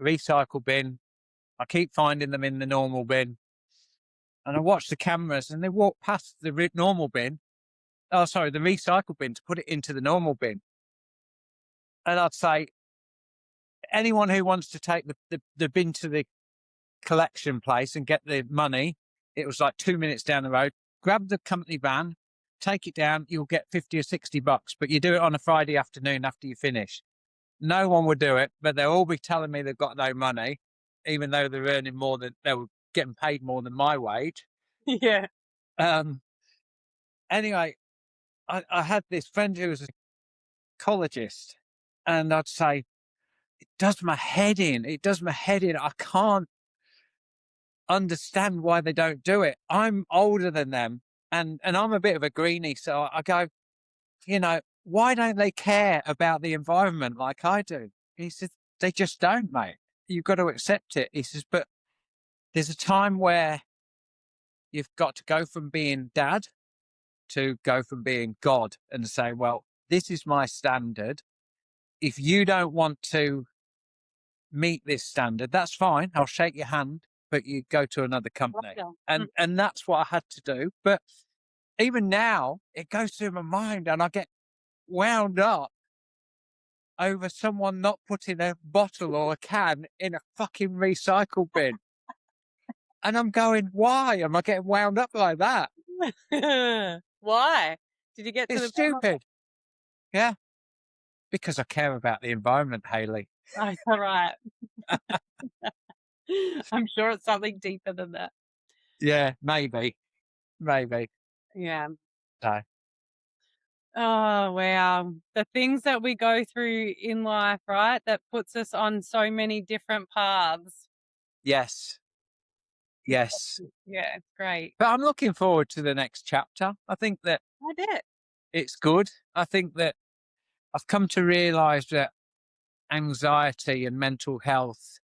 recycle bin. I keep finding them in the normal bin. And I watch the cameras, and they walk past the normal bin. Oh, sorry, the recycle bin, to put it into the normal bin. And I'd say, anyone who wants to take the bin to the collection place and get the money, it was like 2 minutes down the road, grab the company van, take it down, you'll get 50 or $60, but you do it on a Friday afternoon after you finish. No one would do it, but they'll all be telling me they've got no money, even though they're earning more than they were getting paid more than my wage. yeah. Um, anyway, I had this friend who was a psychologist, and I'd say, it does my head in. It does my head in. I can't understand why they don't do it. I'm older than them, and I'm a bit of a greenie. So I go, why don't they care about the environment like I do? He says, they just don't, mate. You've got to accept it. He says, but there's a time where you've got to go from being dad to go from being God and say, well, this is my standard. If you don't want to meet this standard, that's fine. I'll shake your hand, but you go to another company. Gotcha. And that's what I had to do. But even now, it goes through my mind, and I get wound up over someone not putting a bottle or a can in a fucking recycle bin. And I'm going, why am I getting wound up like that? Why? Did you get to It's the bottom of stupid. Yeah. Because I care about the environment, Haley. it? Oh, all right. I'm sure it's something deeper than that. Yeah, maybe. Maybe. Yeah. No. Oh, wow. The things that we go through in life, right? That puts us on so many different paths. Yes. Yes. Yeah, it's great. But I'm looking forward to the next chapter. I think that I did. it's good. I think that I've come to realize that anxiety and mental health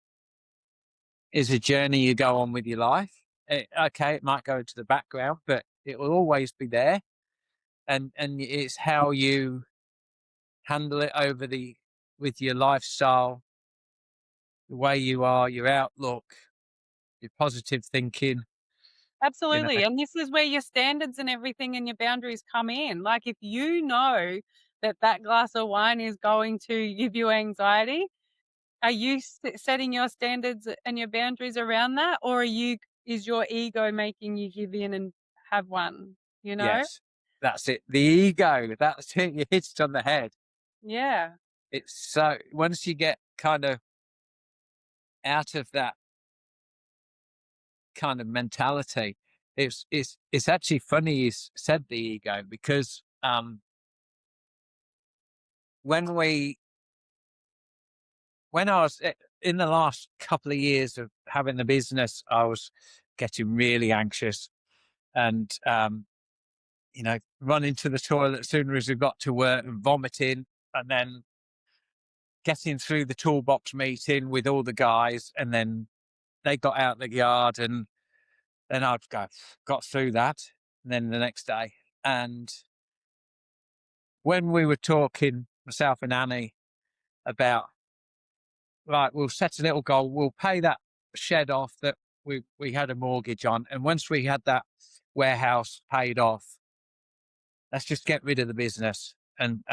is a journey you go on with your life. Okay, it might go into the background, but it will always be there. And it's how you handle it with your lifestyle, the way you are, your outlook, your positive thinking, you know. Absolutely. And this is where your standards and everything and your boundaries come in. Like, if you know that that glass of wine is going to give you anxiety, are you setting your standards and your boundaries around that, or is your ego making you give in and have one? You know? Yes, that's it. The ego. That's it. You hit it on the head. Yeah. It's so once you get kind of out of that kind of mentality, it's actually funny you said the ego because when we when I was in the last couple of years of having the business, I was getting really anxious and running to the toilet as soon as we got to work and vomiting, and then getting through the toolbox meeting with all the guys, and then they got out the yard, and then got through that, and then the next day. And when we were talking, myself and Annie, about right, we'll set a little goal, we'll pay that shed off that we had a mortgage on, and once we had that warehouse paid off, let's just get rid of the business and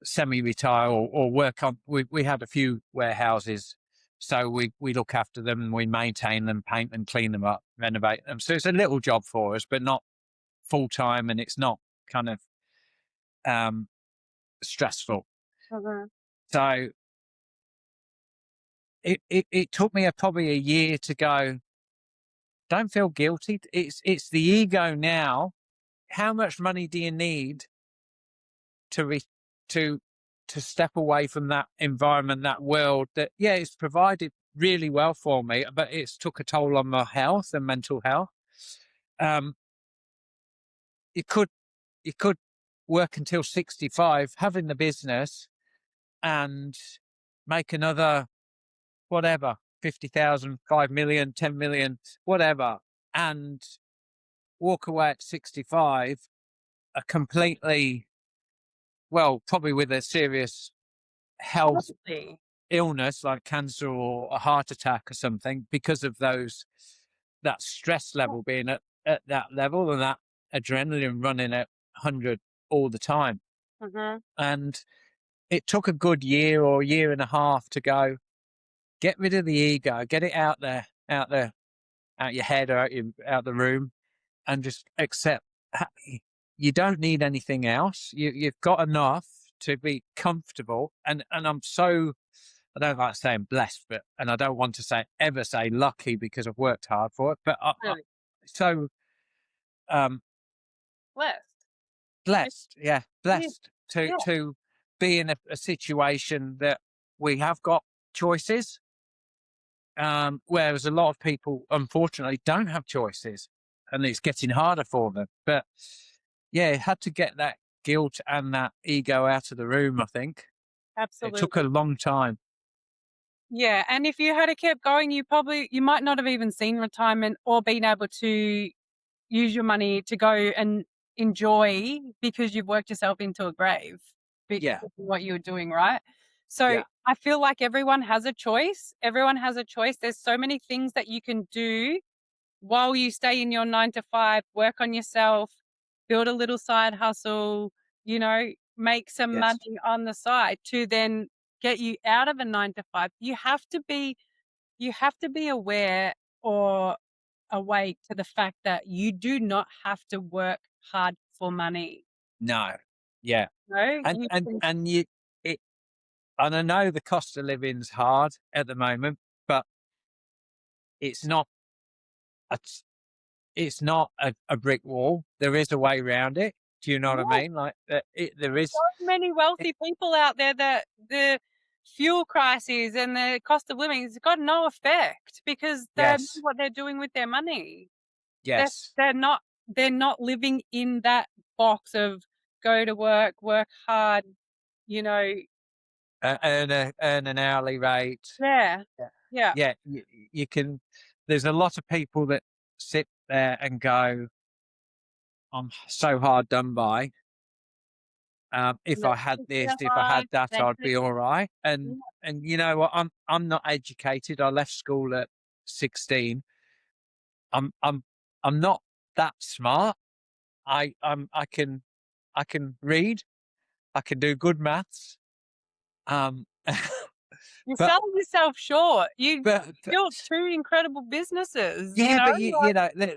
semi-retire or work on. We had a few warehouses, so we look after them and we maintain them, paint them, clean them up, renovate them. So it's a little job for us, but not full time, and it's not kind of um, stressful. Mhm. So it took me probably a year to go. Don't feel guilty. It's the ego now. How much money do you need to re, to to step away from that environment, that world that it's provided really well for me, but it's took a toll on my health and mental health. Um, you could you could work until 65, having the business and make another whatever 50,000, 5 million, 10 million, whatever, and walk away at 65, a completely probably with a serious health Probably. illness like cancer or a heart attack or something because of that stress level being at that level and that adrenaline running at 100 all the time. Mhm. And it took a good year or year and a half to go, get rid of the ego, get it out there, out your head or out the room, and just accept you don't need anything else. You've got enough to be comfortable. And I'm so, I don't like saying blessed, but and I don't want to ever say lucky because I've worked hard for it. But Really so um, blessed. Yeah. blessed, Yeah. blessed to Yeah. be in a situation that we have got choices. Whereas a lot of people, unfortunately, don't have choices, and it's getting harder for them. But it had to get that guilt and that ego out of the room. I think it took a Absolutely. long time. Yeah, and if you had a kept going, you might not have even seen retirement or been able to use your money to go and enjoy because you've worked yourself into a grave because Yeah, of what you were doing, right? So yeah, I feel like everyone has a choice. Everyone has a choice. There's so many things that you can do while you stay in your 9 to 5, work on yourself, build a little side hustle, make some yes, money on the side to then get you out of a 9 to 5. You have to be aware or awake to the fact that you do not have to work hard for money. no, yeah, No, and you and can. and you it, and I know the cost of living's hard at the moment, but it's not a it's not a brick wall. There is a way around it. Do you know what I Yeah, mean? Like there so is. many It, wealthy people out there that the fuel crises and the cost of living has got no effect because they know yes, what they're doing with their money. They're yes, they're not they're not living in that box of go to work hard, you know. earn an hourly rate. Yeah. Yeah, Yeah. yeah. You can. There's a lot of people that sit there and go, "I'm so hard done by. If Live I had their this, if I life, had that, they I'd could. be all right." Yeah, And you know what? I'm not educated. I left school at 16. I'm not that smart. I can read. I can do good maths. Um, You're but selling yourself short. You but built two incredible businesses, you yeah, know? but you know,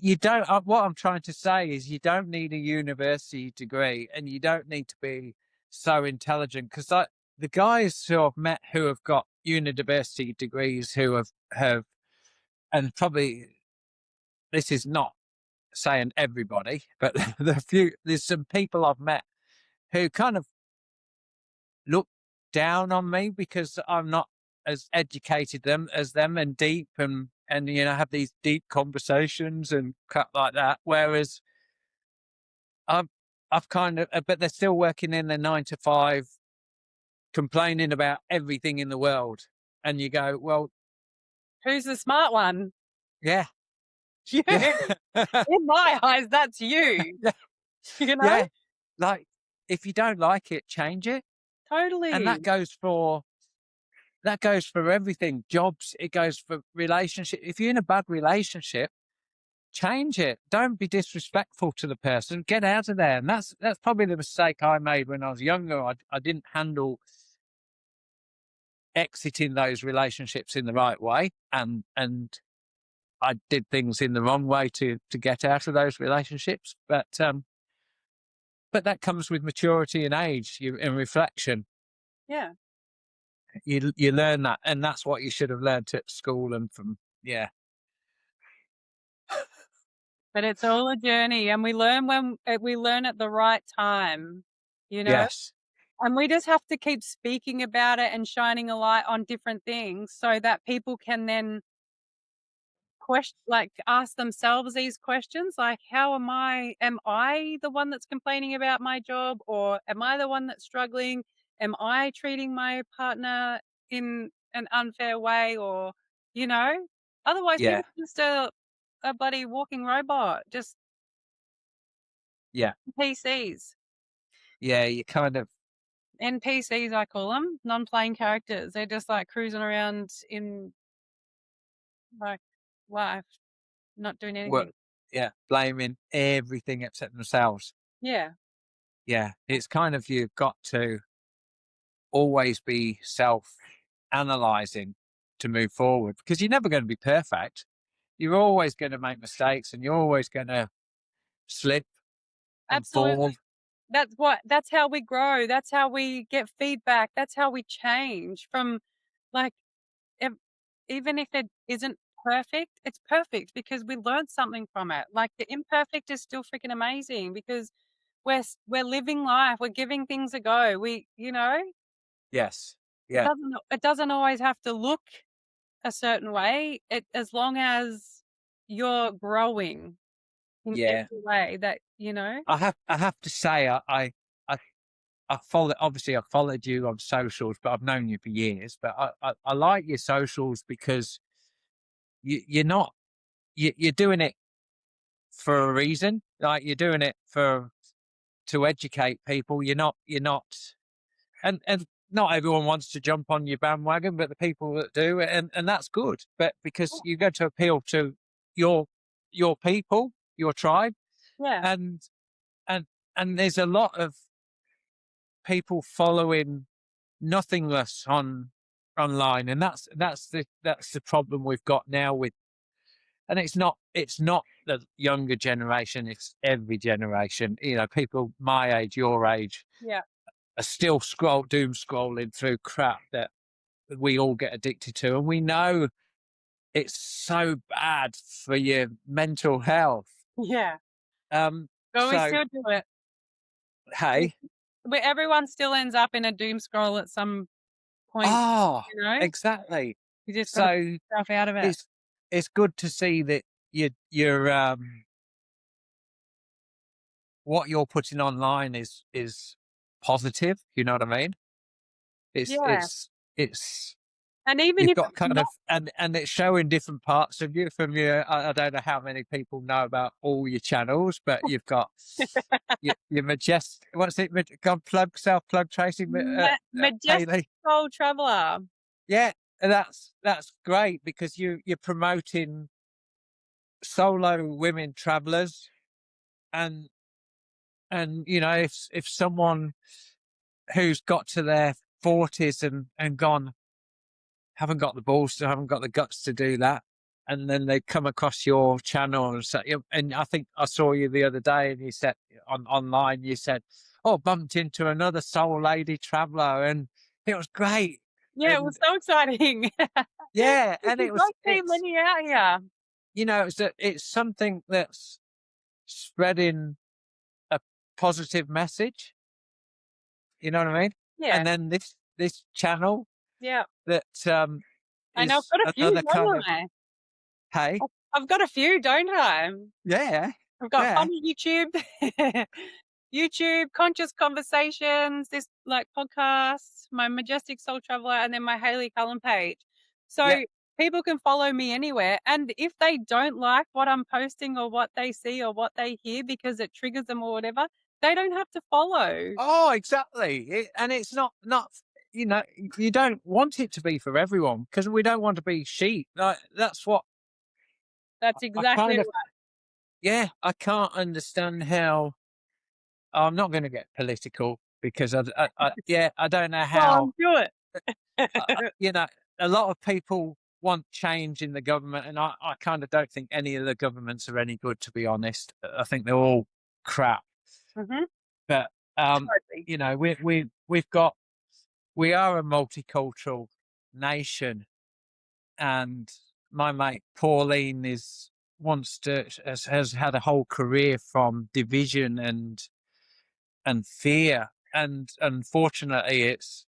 you don't. What I'm trying to say is, you don't need a university degree, and you don't need to be so intelligent. Because the guys who I've met who have got university degrees, who have, and probably this is not saying everybody, but there's some people I've met who kind of look down on me because I'm not as educated them as them, and deep, and you know, have these deep conversations and crap like that. Whereas I've I've kind of, but they're still working in their 9 to 5, complaining about everything in the world. And you go, well, Who's the smart one? yeah, You. yeah, In my eyes, that's you, yeah, you know? yeah. Like, if you don't like it, change it. And Totally. that goes for everything. Jobs, it goes for relationship. If you're in a bad relationship, change it. Don't be disrespectful to the person. Get out of there. And that's probably the mistake I made when I was younger. I didn't handle exiting those relationships in the right way, and I did things in the wrong way to get out of those relationships. But that comes with maturity and age, and reflection. Yeah. You learn that, and that's what you should have learned at school and from, yeah. But it's all a journey, and we learn when we learn at the right time, you know? Yes. And we just have to keep speaking about it and shining a light on different things so that people can then like ask themselves these questions like, how am I the one that's complaining about my job, or am I the one that's struggling? Am I treating my partner in an unfair way, or you know? Otherwise Yeah. people are just a bloody walking robot, just Yeah. PCs. Yeah. You kind of, NPCs I call them, non-playing characters. They're just like cruising around in like life, not doing well, anything. yeah, blaming everything except themselves. Yeah, Yeah. It's kind of, you've got to always be self analyzing to move forward, because you're never going to be perfect. You're always going to make mistakes, and you're always going to slip and absolutely. fall. That's how we grow. That's how we get feedback. That's how we change from like ev- even if it isn't perfect, it's perfect because we learned something from it. Like the imperfect is still freaking amazing because we're living life. We're giving things a go. Yes. It Yeah. doesn't always have to look a certain way. It as long as you're growing in Yeah. every way that. I have to say, I I follow, obviously I followed you on socials, but I've known you for years. But I like your socials because you're not, you're doing it for a reason. Like, you're doing it to educate people. You're not, and not everyone wants to jump on your bandwagon, but the people that do, and that's good. But because you go to appeal to your your people, your tribe, Yeah, and and and there's a lot of people following nothingness online, and that's the problem we've got now with. And it's not the younger generation, it's every generation. You know, people my age, your age, yeah, are still doom scrolling through crap that we all get addicted to, and we know it's so bad for your mental health. yeah. But we So, still do it. We hey. where everyone still ends up in a doom scroll at some point, Oh, you know? exactly. You just gotta So put yourself out of it. it's good to see that you're what you're putting online is positive. You know what I mean? It's Yeah, it's it's and even you've if got it's kind not of, and it's showing different parts of you from your. I don't know how many people know about all your channels, but you've got your majestic. What's it? God, self plug Tracy, majestic Haley. soul traveler. Yeah, and that's great because you're promoting solo women travelers, and you know, if someone who's got to their 40s and gone, haven't got the balls to, haven't got the guts to do that. And then they come across your channel and say, and I think I saw you the other day and you said online, you said, oh, bumped into another soul lady traveler and it was great. Yeah, it was And so exciting. yeah, and It's a great team when you're out here. it's something that's spreading a positive message. You know what I mean? Yeah, And then this channel yeah. that I know I've is got a few, another kind don't of I? hey, I've got a few, don't I? yeah, I've got yeah, funny YouTube, YouTube, conscious conversations, this like podcast, my majestic soul traveler, and then my Haley Cullen page. yeah. So people can follow me anywhere. And if they don't like what I'm posting or what they see or what they hear because it triggers them or whatever, they don't have to follow. Oh, exactly. And it's not you don't want it to be for everyone because we don't want to be sheep. Like, that's what That's I exactly kind of right. yeah. I can't understand how. I'm not going to get political because I don't know Go how on, do it. you know, a lot of people want change in the government, and I kind of don't think any of the governments are any good, to be honest. I think they're all crap. Hmm. But Totally. we are a multicultural nation, and my mate Pauline has had a whole career from division and fear, and unfortunately,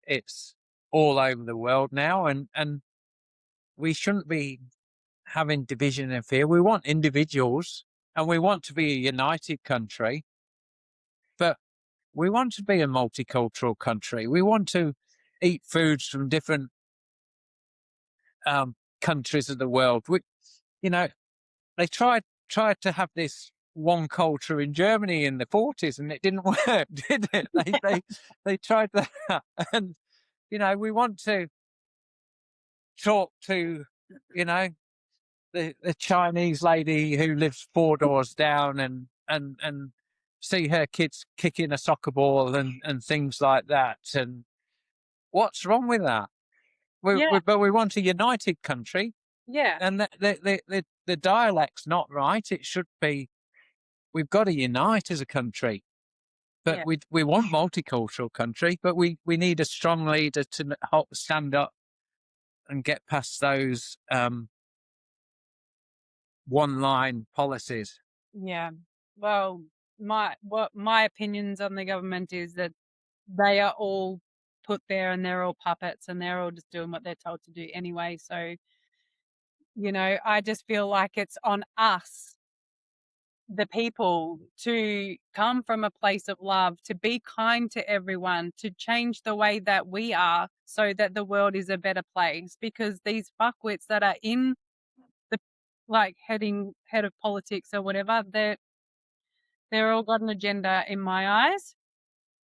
it's all over the world now, and we shouldn't be having division and fear. We want individuals and we want to be a united country, but we want to be a multicultural country. We want to eat foods from different countries of the world. You know, they tried to have this one culture in Germany in the 40s and it didn't work, did it? They tried that. And, we want to talk to, you know, the Chinese lady who lives four doors down and see her kids kicking a soccer ball and things like that. And what's wrong with that? Yeah, But we want a united country, yeah, and the dialect's not right. It should be. We've got to unite as a country, but yeah, we want multicultural country, but we need a strong leader to stand up and get past those one line policies. yeah. Well, my opinions on the government is that they are all put there and they're all puppets and they're all just doing what they're told to do anyway. So, I just feel like it's on us, the people, to come from a place of love, to be kind to everyone, to change the way that we are so that the world is a better place. Because these fuckwits that are in the like head of politics or whatever, they're all got an agenda in my eyes.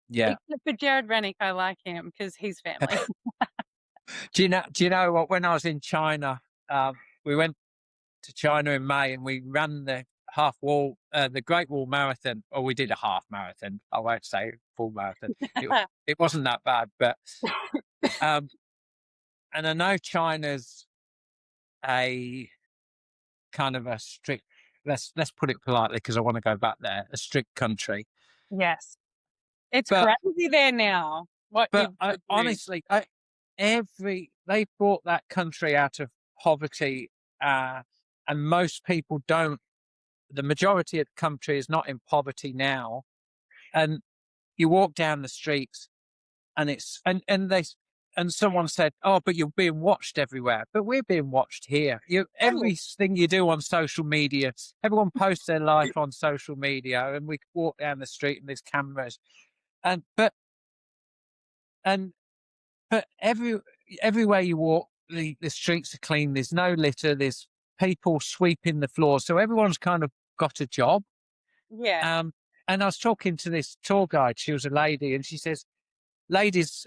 Yeah. Except for Jared Rennick, I like him because he's family. Do you know what? When I was in China, we went to China in May and we ran the Great Wall Marathon, or we did a half marathon. I won't say full marathon. It wasn't that bad, but um, and I know China's a kind of a strict. Let's put it politely because I want to go back there. A strict country, Yes. It's but crazy there now, what but you've got I, to do. honestly, they brought that country out of poverty, and most people don't. The majority of the country is not in poverty now, and you walk down the streets, and it's and someone said, "Oh, but you're being watched everywhere." But we're being watched here. Oh, Everything you do on social media, everyone posts their life on social media, and we walk down the street and there's cameras, and but and but everywhere you walk, the streets are clean. There's no litter. There's people sweeping the floor, so everyone's kind of got a job. yeah, Um, and I was talking to this tour guide. She was a lady, and she says, "Ladies,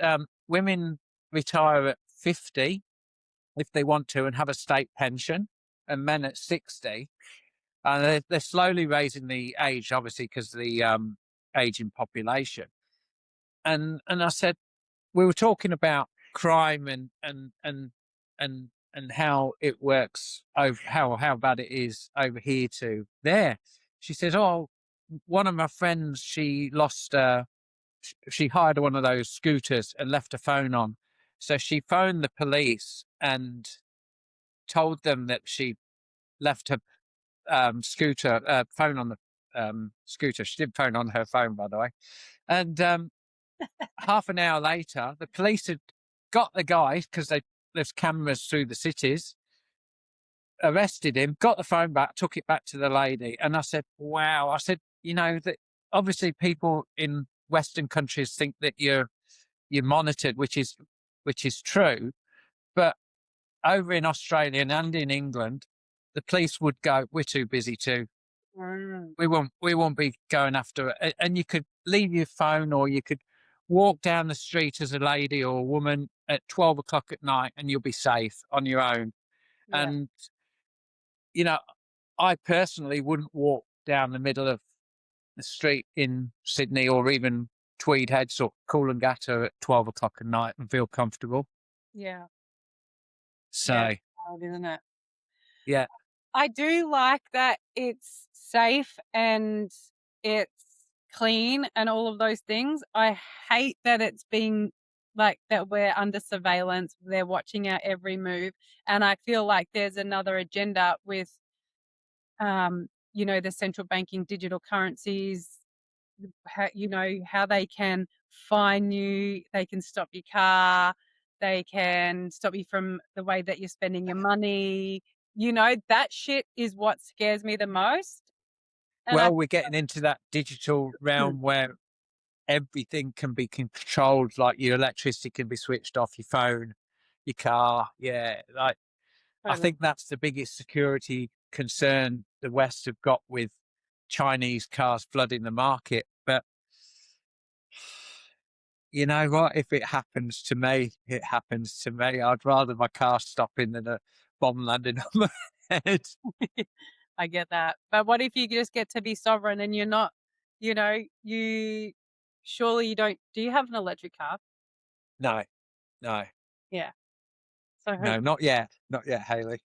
women retire at 50 if they want to, and have a state pension, and men at 60. And they're slowly raising the age, obviously, because of the aging population." And I said, we were talking about crime and how it works over how bad it is over here to there. She says, "Oh, one of my friends, she lost she hired one of those scooters and left her phone on. So she phoned the police and told them that she left her scooter phone on the scooter. She did phone on her phone, by the way. And half an hour later, the police had got the guy because there's cameras through the cities, arrested him, got the phone back, took it back to the lady. And I said, wow. I said, you know, that obviously people in Western countries think that you're monitored, which is true. But over in Australia and in England, the police would go, we're too busy to. Mm. We won't be going after it. And you could leave your phone, or you could walk down the street as a lady or a woman at 12 o'clock at night, and you'll be safe on your own. Yeah. And, you know, I personally wouldn't walk down the middle of the street in Sydney or even Tweed Heads or Coolangatta at 12 o'clock at night and feel comfortable. Yeah. Yeah. So, Hard, isn't it? yeah. I do like that it's safe and it's clean and all of those things. I hate that it's being like that we're under surveillance. They're watching our every move. And I feel like there's another agenda with, the central banking digital currencies, how they can fine you, they can stop your car, they can stop you from the way that you're spending your money. That shit is what scares me the most. And I Well, we're getting into that digital realm where everything can be controlled, like your electricity can be switched off, your phone, your car. Yeah. Like, I totally. think that's the biggest security concern the West have got with Chinese cars flooding the market. But you know what? If it happens to me, it happens to me. I'd rather my car stopping than a bomb landing on my head. I get that. But what if you just get to be sovereign and you're not, you surely you don't do you have an electric car? No, no, Yeah. So no, not yet. Not yet, Haley.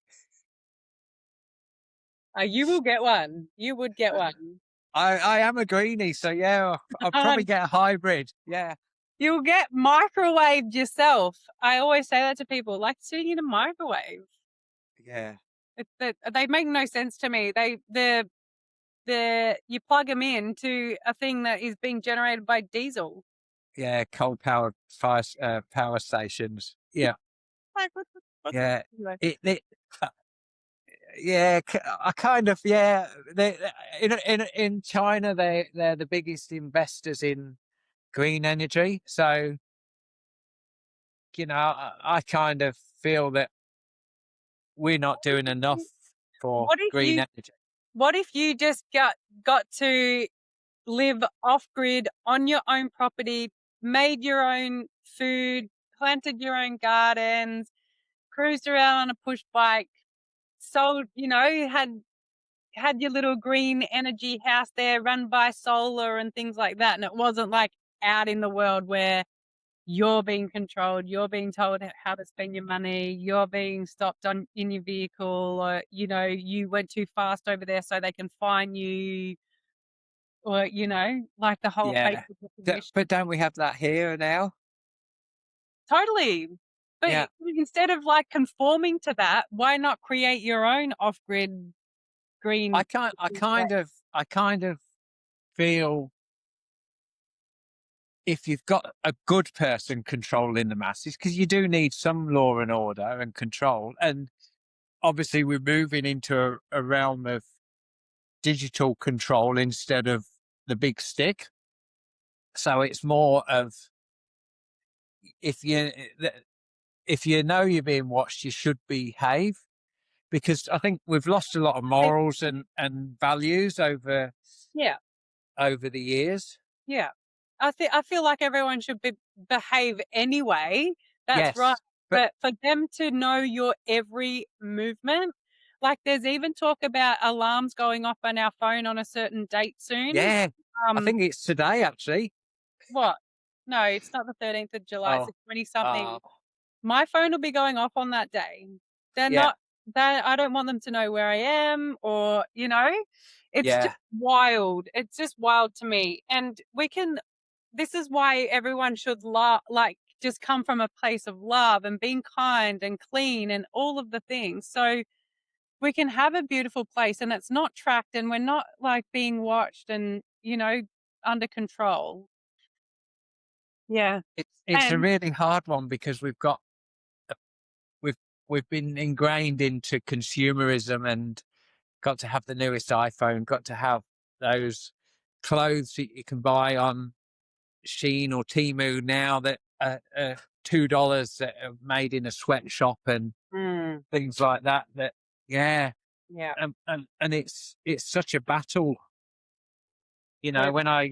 you will get one. You would get one. I am a greenie, so yeah, I'll probably get a hybrid. Yeah, You'll get microwaved yourself. I always say that to people, like sitting in a microwave. yeah, They make no sense to me. You plug them into a thing that is being generated by diesel. yeah. Coal powered power stations. Yeah, Like what's the yeah. anyway? It yeah. I kind of yeah. In China, they're the biggest investors in green energy. So I kind of feel that we're not doing enough for What if green you energy. what if you just got to live off grid on your own property, made your own food, planted your own gardens, cruised around on a push bike, sold, had your little green energy house there run by solar and things like that. And it wasn't like out in the world where you're being controlled, you're being told how to spend your money, you're being stopped in your vehicle, or, you went too fast over there so they can fine you, or, like the whole Yeah, facial recognition. but don't we have that here now? Totally. But Yeah, instead of like conforming to that, why not create your own off grid green? I kind of feel if you've got a good person controlling the masses, because you do need some law and order and control. And obviously, we're moving into a realm of digital control instead of the big stick. So it's more of if you if you know you're being watched, you should behave. Because I think we've lost a lot of morals and values Yeah. over the years. Yeah. I feel like everyone should behave anyway. That's right. Yes, but But for them to know your every movement, like there's even talk about alarms going off on our phone on a certain date soon. yeah, I Um, think it's today actually. what? No, it's not the 13th of July, it's Oh, the 20 something. uh, My phone will be going off on that day. They're yeah, not that I don't want them to know where I am or, it's just yeah. wild. It's just wild to me. And this is why everyone should just come from a place of love and being kind and clean and all of the things. So we can have a beautiful place and it's not tracked and we're not like being watched and, under control. Yeah. It's a And really hard one because we've we've been ingrained into consumerism and got to have the newest iPhone, got to have those clothes that you can buy on Sheen or Temu now that are $2 that are made in a sweatshop and mm, things like that. That yeah, yeah. and it's such a battle. You know, It, when I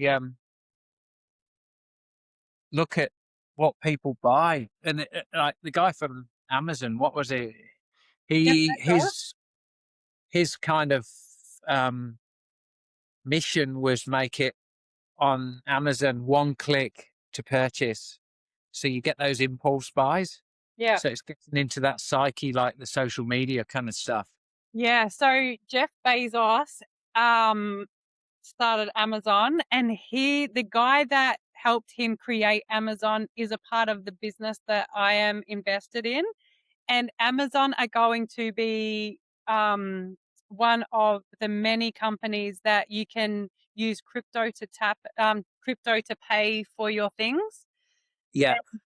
look at what people buy, and like the guy from Amazon, what was it? Jeff He Bezos? his kind of um, mission was make it on Amazon one click to purchase, so you get those impulse buys. Yeah. So it's getting into that psyche, like the social media kind of stuff. Yeah. So Jeff Bezos um started Amazon and the guy that helped him create Amazon is a part of the business that I am invested in. And Amazon are going to be one of the many companies that you can use crypto to pay for your things. Yeah, And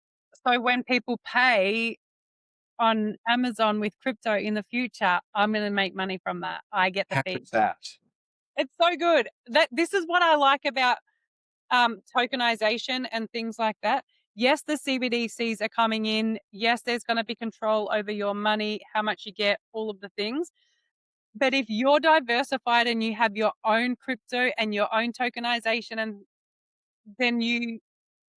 so when people pay on Amazon with crypto in the future, I'm going to make money from that. I get the how fee. is that? It's so good. This is what I like about tokenization and things like that. Yes, the CBDCs are coming in. Yes, there's going to be control over your money, how much you get, all of the things. But if you're diversified and you have your own crypto and your own tokenization, and then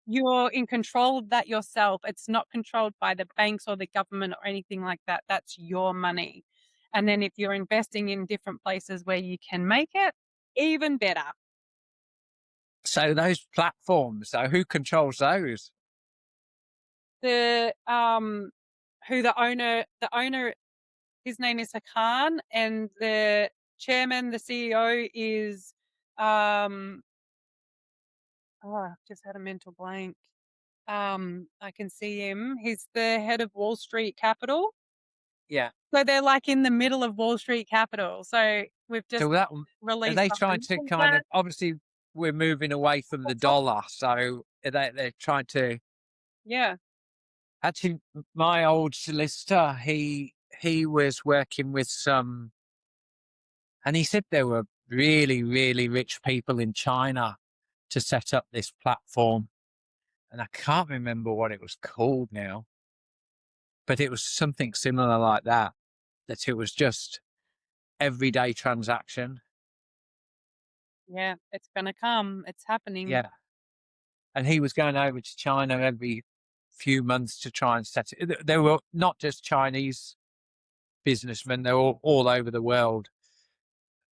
you're in control of that yourself. It's not controlled by the banks or the government or anything like that. That's your money. And then if you're investing in different places where you can make it, even better. So those platforms, so who controls those? The who the owner, his name is Hakan, and the chairman, the CEO is um oh, I've just had a mental blank. I can see him. He's the head of Wall Street Capital. Yeah. So they're like in the middle of Wall Street Capital. So we've just So that are released they trying something to like kind that. of obviously we're moving away from the dollar, so they're trying to Yeah. actually. My old solicitor, he was working with some, and he said there were really rich people in China to set up this platform, and I can't remember what it was called now, but it was something similar like that. That it was just everyday transaction. Yeah. It's gonna come. It's happening. Yeah. And he was going over to China every few months to try and set it. They were not just Chinese businessmen; they're all over the world.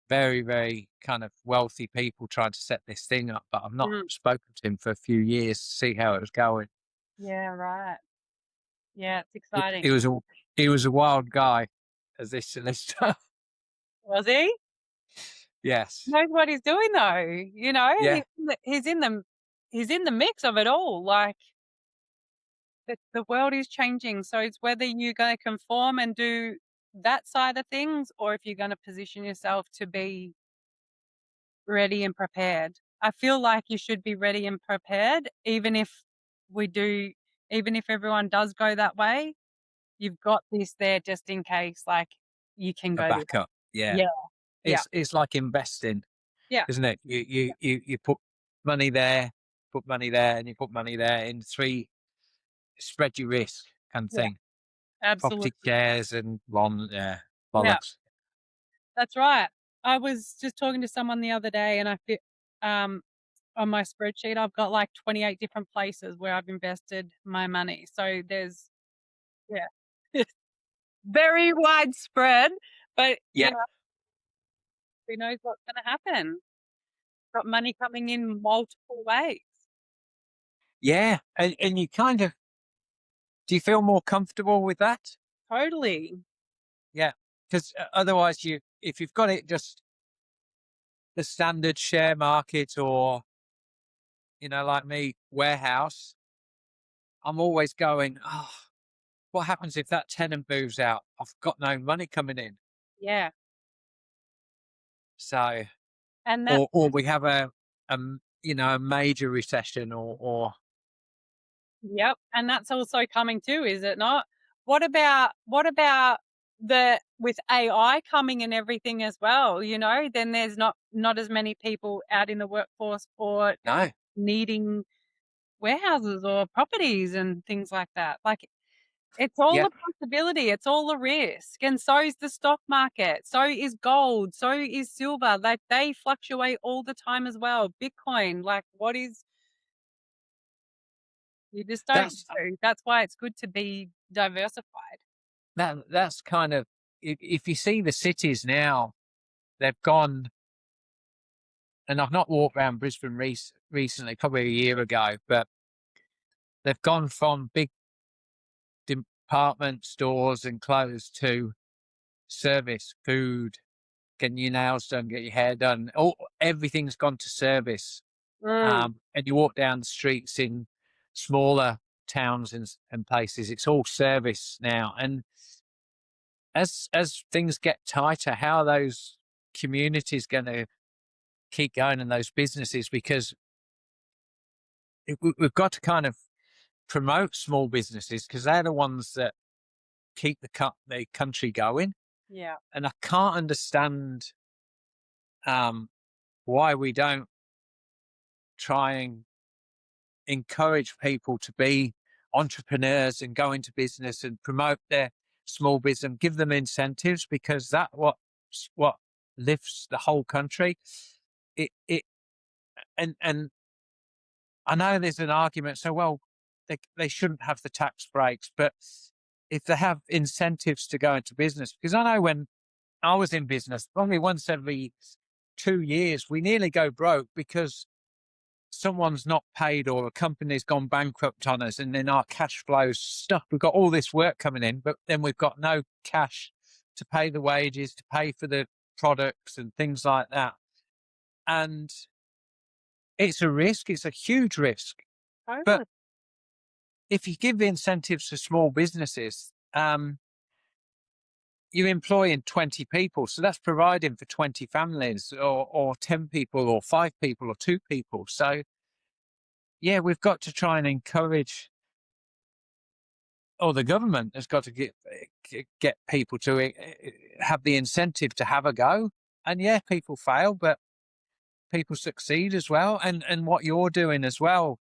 Very kind of wealthy people trying to set this thing up. But I've not Mm. spoken to him for a few years to see how it was going. Yeah, right. Yeah, it's He, exciting. he was a he was a wild guy, as this solicitor. Was he? Yes. Knows what he's doing though. Yeah. He's in the mix of it all. Like the world is changing. So it's whether you're going to conform and do that side of things or if you're going to position yourself to be ready and prepared. I feel like you should be ready and prepared, we do, even if everyone does go that way, you've got this there just in case, like you can A go the backup. Yeah. yeah, yeah, It's like investing, yeah, isn't it? You put money there, and you put money there in three, spread your risk kind of yeah, thing. Property absolutely. shares and bond, yeah, Yeah, bollocks. that's right. I was just talking to someone the other day and um, on my spreadsheet, I've got like 28 different places where I've invested my money. So yeah, it's very widespread, but Yeah, who knows what's going to happen? Got money coming in multiple ways. Yeah, and you kind of, do you feel more comfortable with that? Totally. Yeah, because otherwise, if you've got it just the standard share market, or like me, warehouse, I'm always going, oh, what happens if that tenant moves out? I've got no money coming in. Yeah. So, And that or we have a major recession, or Yep, and that's also coming too, is it not? What about the with AI coming and everything as well, then there's not as many people out in the workforce or no, needing warehouses or properties and things like that. Like, it's all yeah, a possibility, it's all a risk, and so is the stock market, so is gold, so is silver, like, they fluctuate all the time as well. Bitcoin, like, what is you just don't that's know. That's why it's good to be diversified. that's kind of, if you see the cities now, they've gone, and I've not walked around Brisbane recently, probably a year ago, but they've gone from big department stores and clothes to service, food, getting your nails done, get your hair done. Everything's gone to service. Mm, And you walk down the streets in smaller towns and places, it's all service now. And as things get tighter, how are those communities going to keep going, and those businesses? Because we've got to kind of promote small businesses, because they're the ones that keep the country going. yeah, And I can't understand um, why we don't try and encourage people to be entrepreneurs and go into business and promote their small business, give them incentives, because what lifts the whole country. It and I know there's an argument, so well, they shouldn't have the tax breaks, but if they have incentives to go into business, because I know when I was in business, probably once every 2 years, we nearly go broke because someone's not paid or a company's gone bankrupt on us, and then our cash flows stuck. We've got all this work coming in, but then we've got no cash to pay the wages, to pay for the products and things like that. And it's a risk, it's a huge risk. But totally. if you give the incentives to small businesses, you're employing 20 people. So that's providing for 20 families, or 10 people, or 5 people, or 2 people. So, yeah, we've got to try and encourage, or the government has got to get people to have the incentive to have a go. And yeah, people fail, but people succeed as well. And what you're doing as well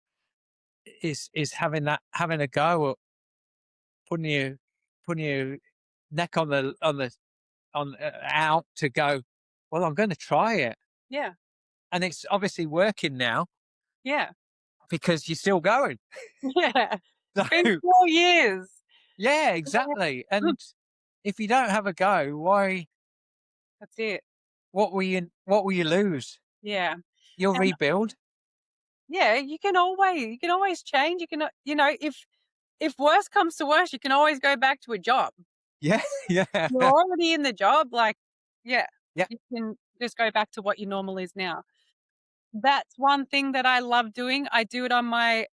is having a go at putting you putting your neck on out to go. Well, I'm going to try it, Yeah, and it's obviously working now yeah, because you're still going. yeah. It's been So 4 years. yeah, Yeah. exactly. And if you don't have a go, why? That's it. What will you lose? Yeah, You'll and rebuild. yeah, you can always change, if worse comes to worse, you can always go back to a job. Yeah, yeah, You're already in the job, like, yeah, yeah, you can just go back to what your normal is now. That's one thing that I love doing. I do it on my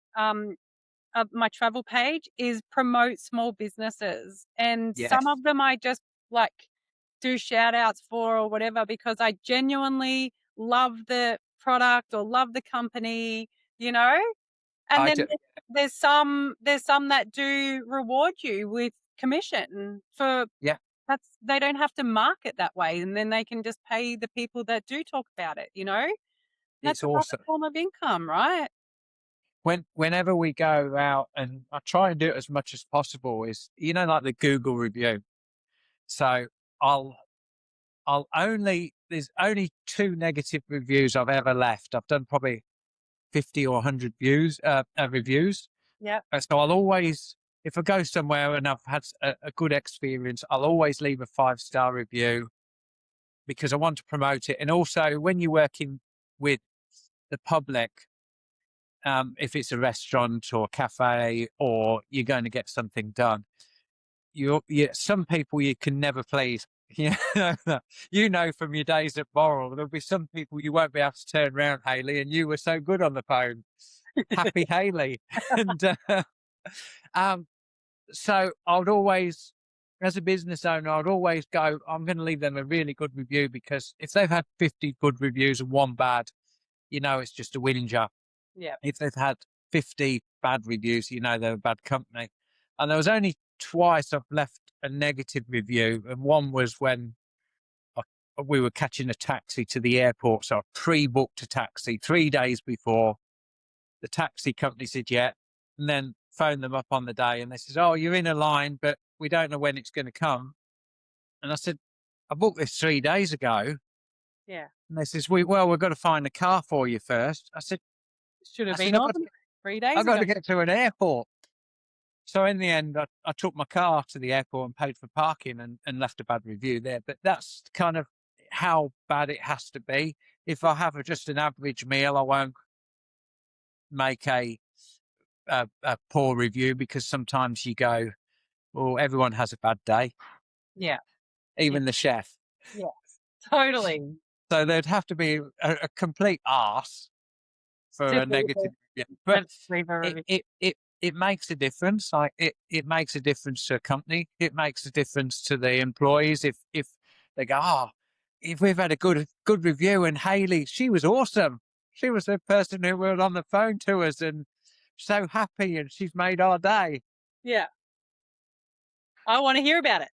travel page, is promote small businesses, and some yes. of them I just, like, do shout outs for or whatever, because I genuinely love the product or love the company, you know? And I then do. there's some that do reward you with commission for Yeah, that's they don't have to market that way, and then they can just pay the people that do talk about it, you know? That's it's another awesome. form of income, right? Whenever we go out, and I try and do it as much as possible, is like the Google review. So I'll I'll only there's only two negative reviews I've ever left. I've done probably 50 or 100 reviews. Yep. So I'll always, if I go somewhere and I've had a good experience, I'll always leave a 5-star review, because I want to promote it. And also, when you're working with the public, if it's a restaurant or a cafe or you're going to get something done. Some people you can never please. You know from your days at Boral, there'll be some people you won't be able to turn around, Haley, and you were so good on the phone. Happy Haley. And um, so I'd always, as a business owner, I'd always go, I'm going to leave them a really good review, because if they've had 50 good reviews and one bad, it's just a winning job. Yeah. If they've had 50 bad reviews, they're a bad company. And there was only twice I've left a negative review. And one was when we were catching a taxi to the airport. So I pre-booked a taxi 3 days before. The taxi company said, yeah. And then phoned them up on the day and they said, oh, you're in a line, but we don't know when it's going to come. And I said, I booked this 3 days ago. Yeah. And they says, we've got to find a car for you first. I said, Should have been on 3 days I've got ago. to get to an airport. So in the end, I took my car to the airport and paid for parking and left a bad review there. But that's kind of how bad it has to be. If I have just an average meal, I won't make a poor review, because sometimes you go, well, everyone has a bad day, Yeah. even the chef. Yeah. Totally. So there'd have to be a complete arse for a negative review. But it makes a difference. Like it makes a difference to a company. It makes a difference to the employees. If they go, if we've had a good review, and Haley, she was awesome. She was the person who was on the phone to us and so happy, and she's made our day. Yeah. I want to hear about it.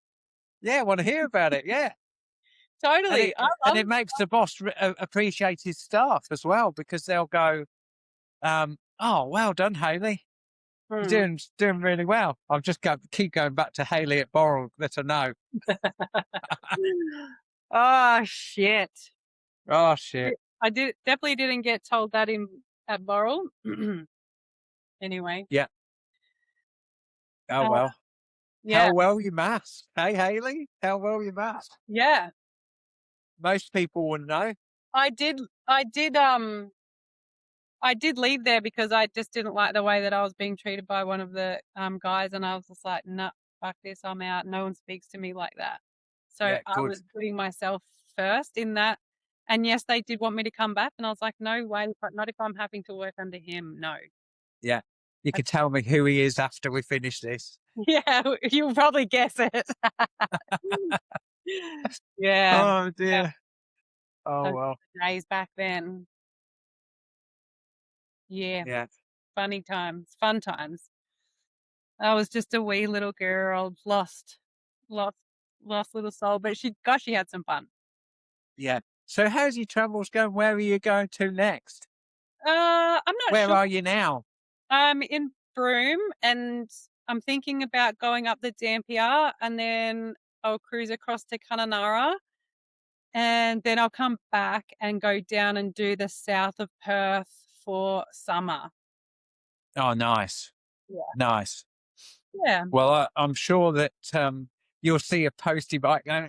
Yeah, I want to hear about it. Yeah. Totally. And it makes the boss appreciate his staff as well, because they'll go, oh, well done, Haley. You're doing really well. I'll just keep going back to Haley at Boral. Let her know. Oh shit! Oh shit! I definitely didn't get told that at Boral. Anyway. Yeah. Oh well. Yeah. How well you masked? Hey Haley, how well you masked? Yeah. Most people wouldn't know. I did leave there because I just didn't like the way that I was being treated by one of the guys, and I was just like, nah, fuck this, I'm out. No one speaks to me like that. So Yeah, I was putting myself first in that. And yes, they did want me to come back, and I was like, no way, not if I'm having to work under him. No. Yeah. You can tell me who he is after we finish this. Yeah, you'll probably guess it. Yeah. Oh dear. Oh well. Days back then. Yeah. Yeah. Funny times, fun times. I was just a wee little girl, lost little soul, but she had some fun. Yeah. So how's your travels going? Where are you going to next? I'm not Where sure. are you now? I'm in Broome, and I'm thinking about going up the Dampier, and then I'll cruise across to Kununurra, and then I'll come back and go down and do the south of Perth for summer. Oh, nice. Yeah. Nice. Yeah. Well, I'm sure that you'll see a Postie bike going.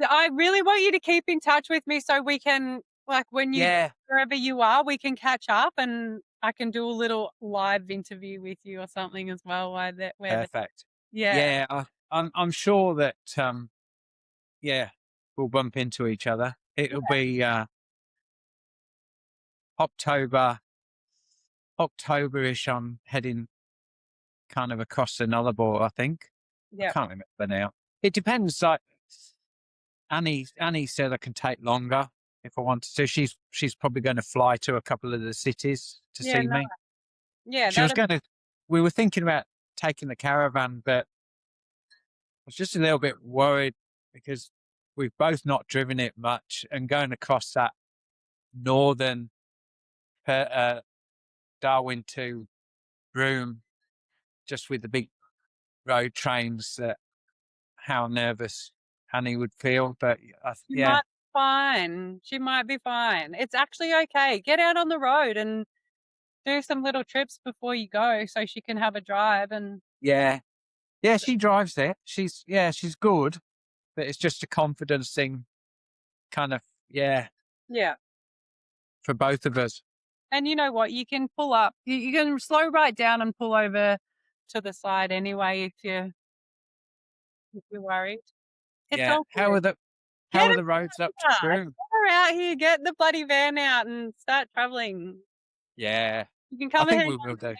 I really want you to keep in touch with me so we can, like, when you wherever you are, we can catch up, and I can do a little live interview with you or something as well. Perfect. Yeah. Yeah, I'm sure that we'll bump into each other. It'll be October-ish. I'm heading kind of across the Nullarbor, I think. Yeah. I can't remember now. It depends. Like Annie said, I can take longer if I wanted to. She's probably going to fly to a couple of the cities to see me. Yeah, she was going to. We were thinking about taking the caravan, but I was just a little bit worried because we've both not driven it much, and going across that northern Darwin to Broome, just with the big road trains, how nervous Annie would feel. But She might be fine. She might be fine. It's actually okay. Get out on the road and do some little trips before you go, so she can have a drive. And yeah, she drives it. She's good, but it's just a confidence thing, kind of. Yeah, yeah, for both of us. And you know what? You can pull up. You can slow right down and pull over to the side anyway if you're worried. It's Yeah. all good. How Get are a the roads up to car. Get Crewe? her out here. Get the bloody van out and start traveling. Yeah, You can I come and think hang we out. will do.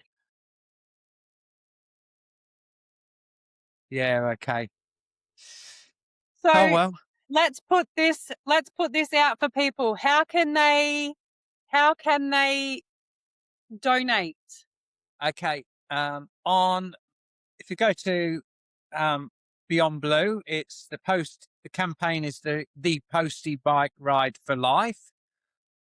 Yeah, okay. Oh, So well, let's put this out for people. How can they donate? okay. On If you go to Beyond Blue, it's the campaign is the Postie Bike Ride for Life.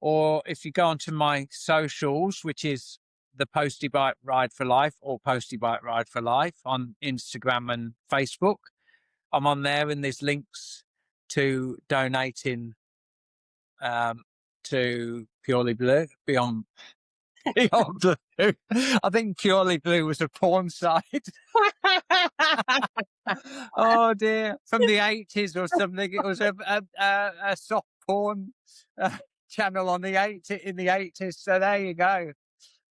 Or if you go onto my socials, which is the Postie Bike Ride for Life or Postie Bike Ride for Life on Instagram and Facebook, I'm on there, and there's links to donating um, to Purely Blue Beyond Blue. I think Purely Blue was a porn site. Oh dear, from the 80s or something. It was a soft porn channel on in the 80s. So there you go.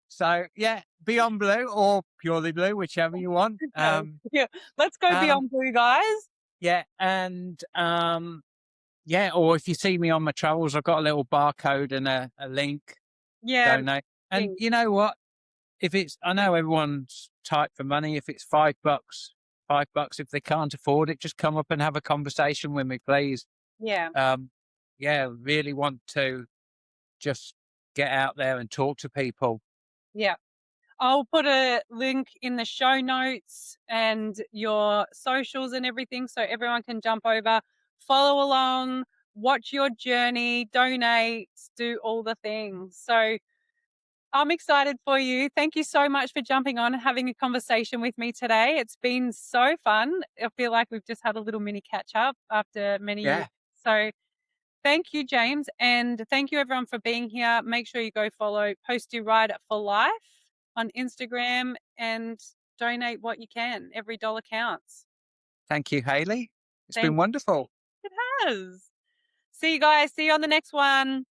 So yeah, Beyond Blue or Purely Blue, whichever you want. Okay. Yeah. Let's go Um, beyond blue, guys. yeah, and yeah, or if you see me on my travels, I've got a little barcode and a link. Yeah. Donate. And Thing. you know what? If it's, I know everyone's tight for money. If it's $5, $5, if they can't afford it, just come up and have a conversation with me, please. Yeah. Um, yeah, really want to just get out there and talk to people. Yeah. I'll put a link in the show notes and your socials and everything so everyone can jump over, follow along, watch your journey, donate, do all the things. So I'm excited for you. Thank you so much for jumping on and having a conversation with me today. It's been so fun. I feel like we've just had a little mini catch up after many years. Yeah, So thank you, James. And thank you, everyone, for being here. Make sure you go follow Postie Ride for Life on Instagram and donate what you can. Every dollar counts. thank you, Haley. It's been Thank wonderful. you. It has. See you guys. See you on the next one.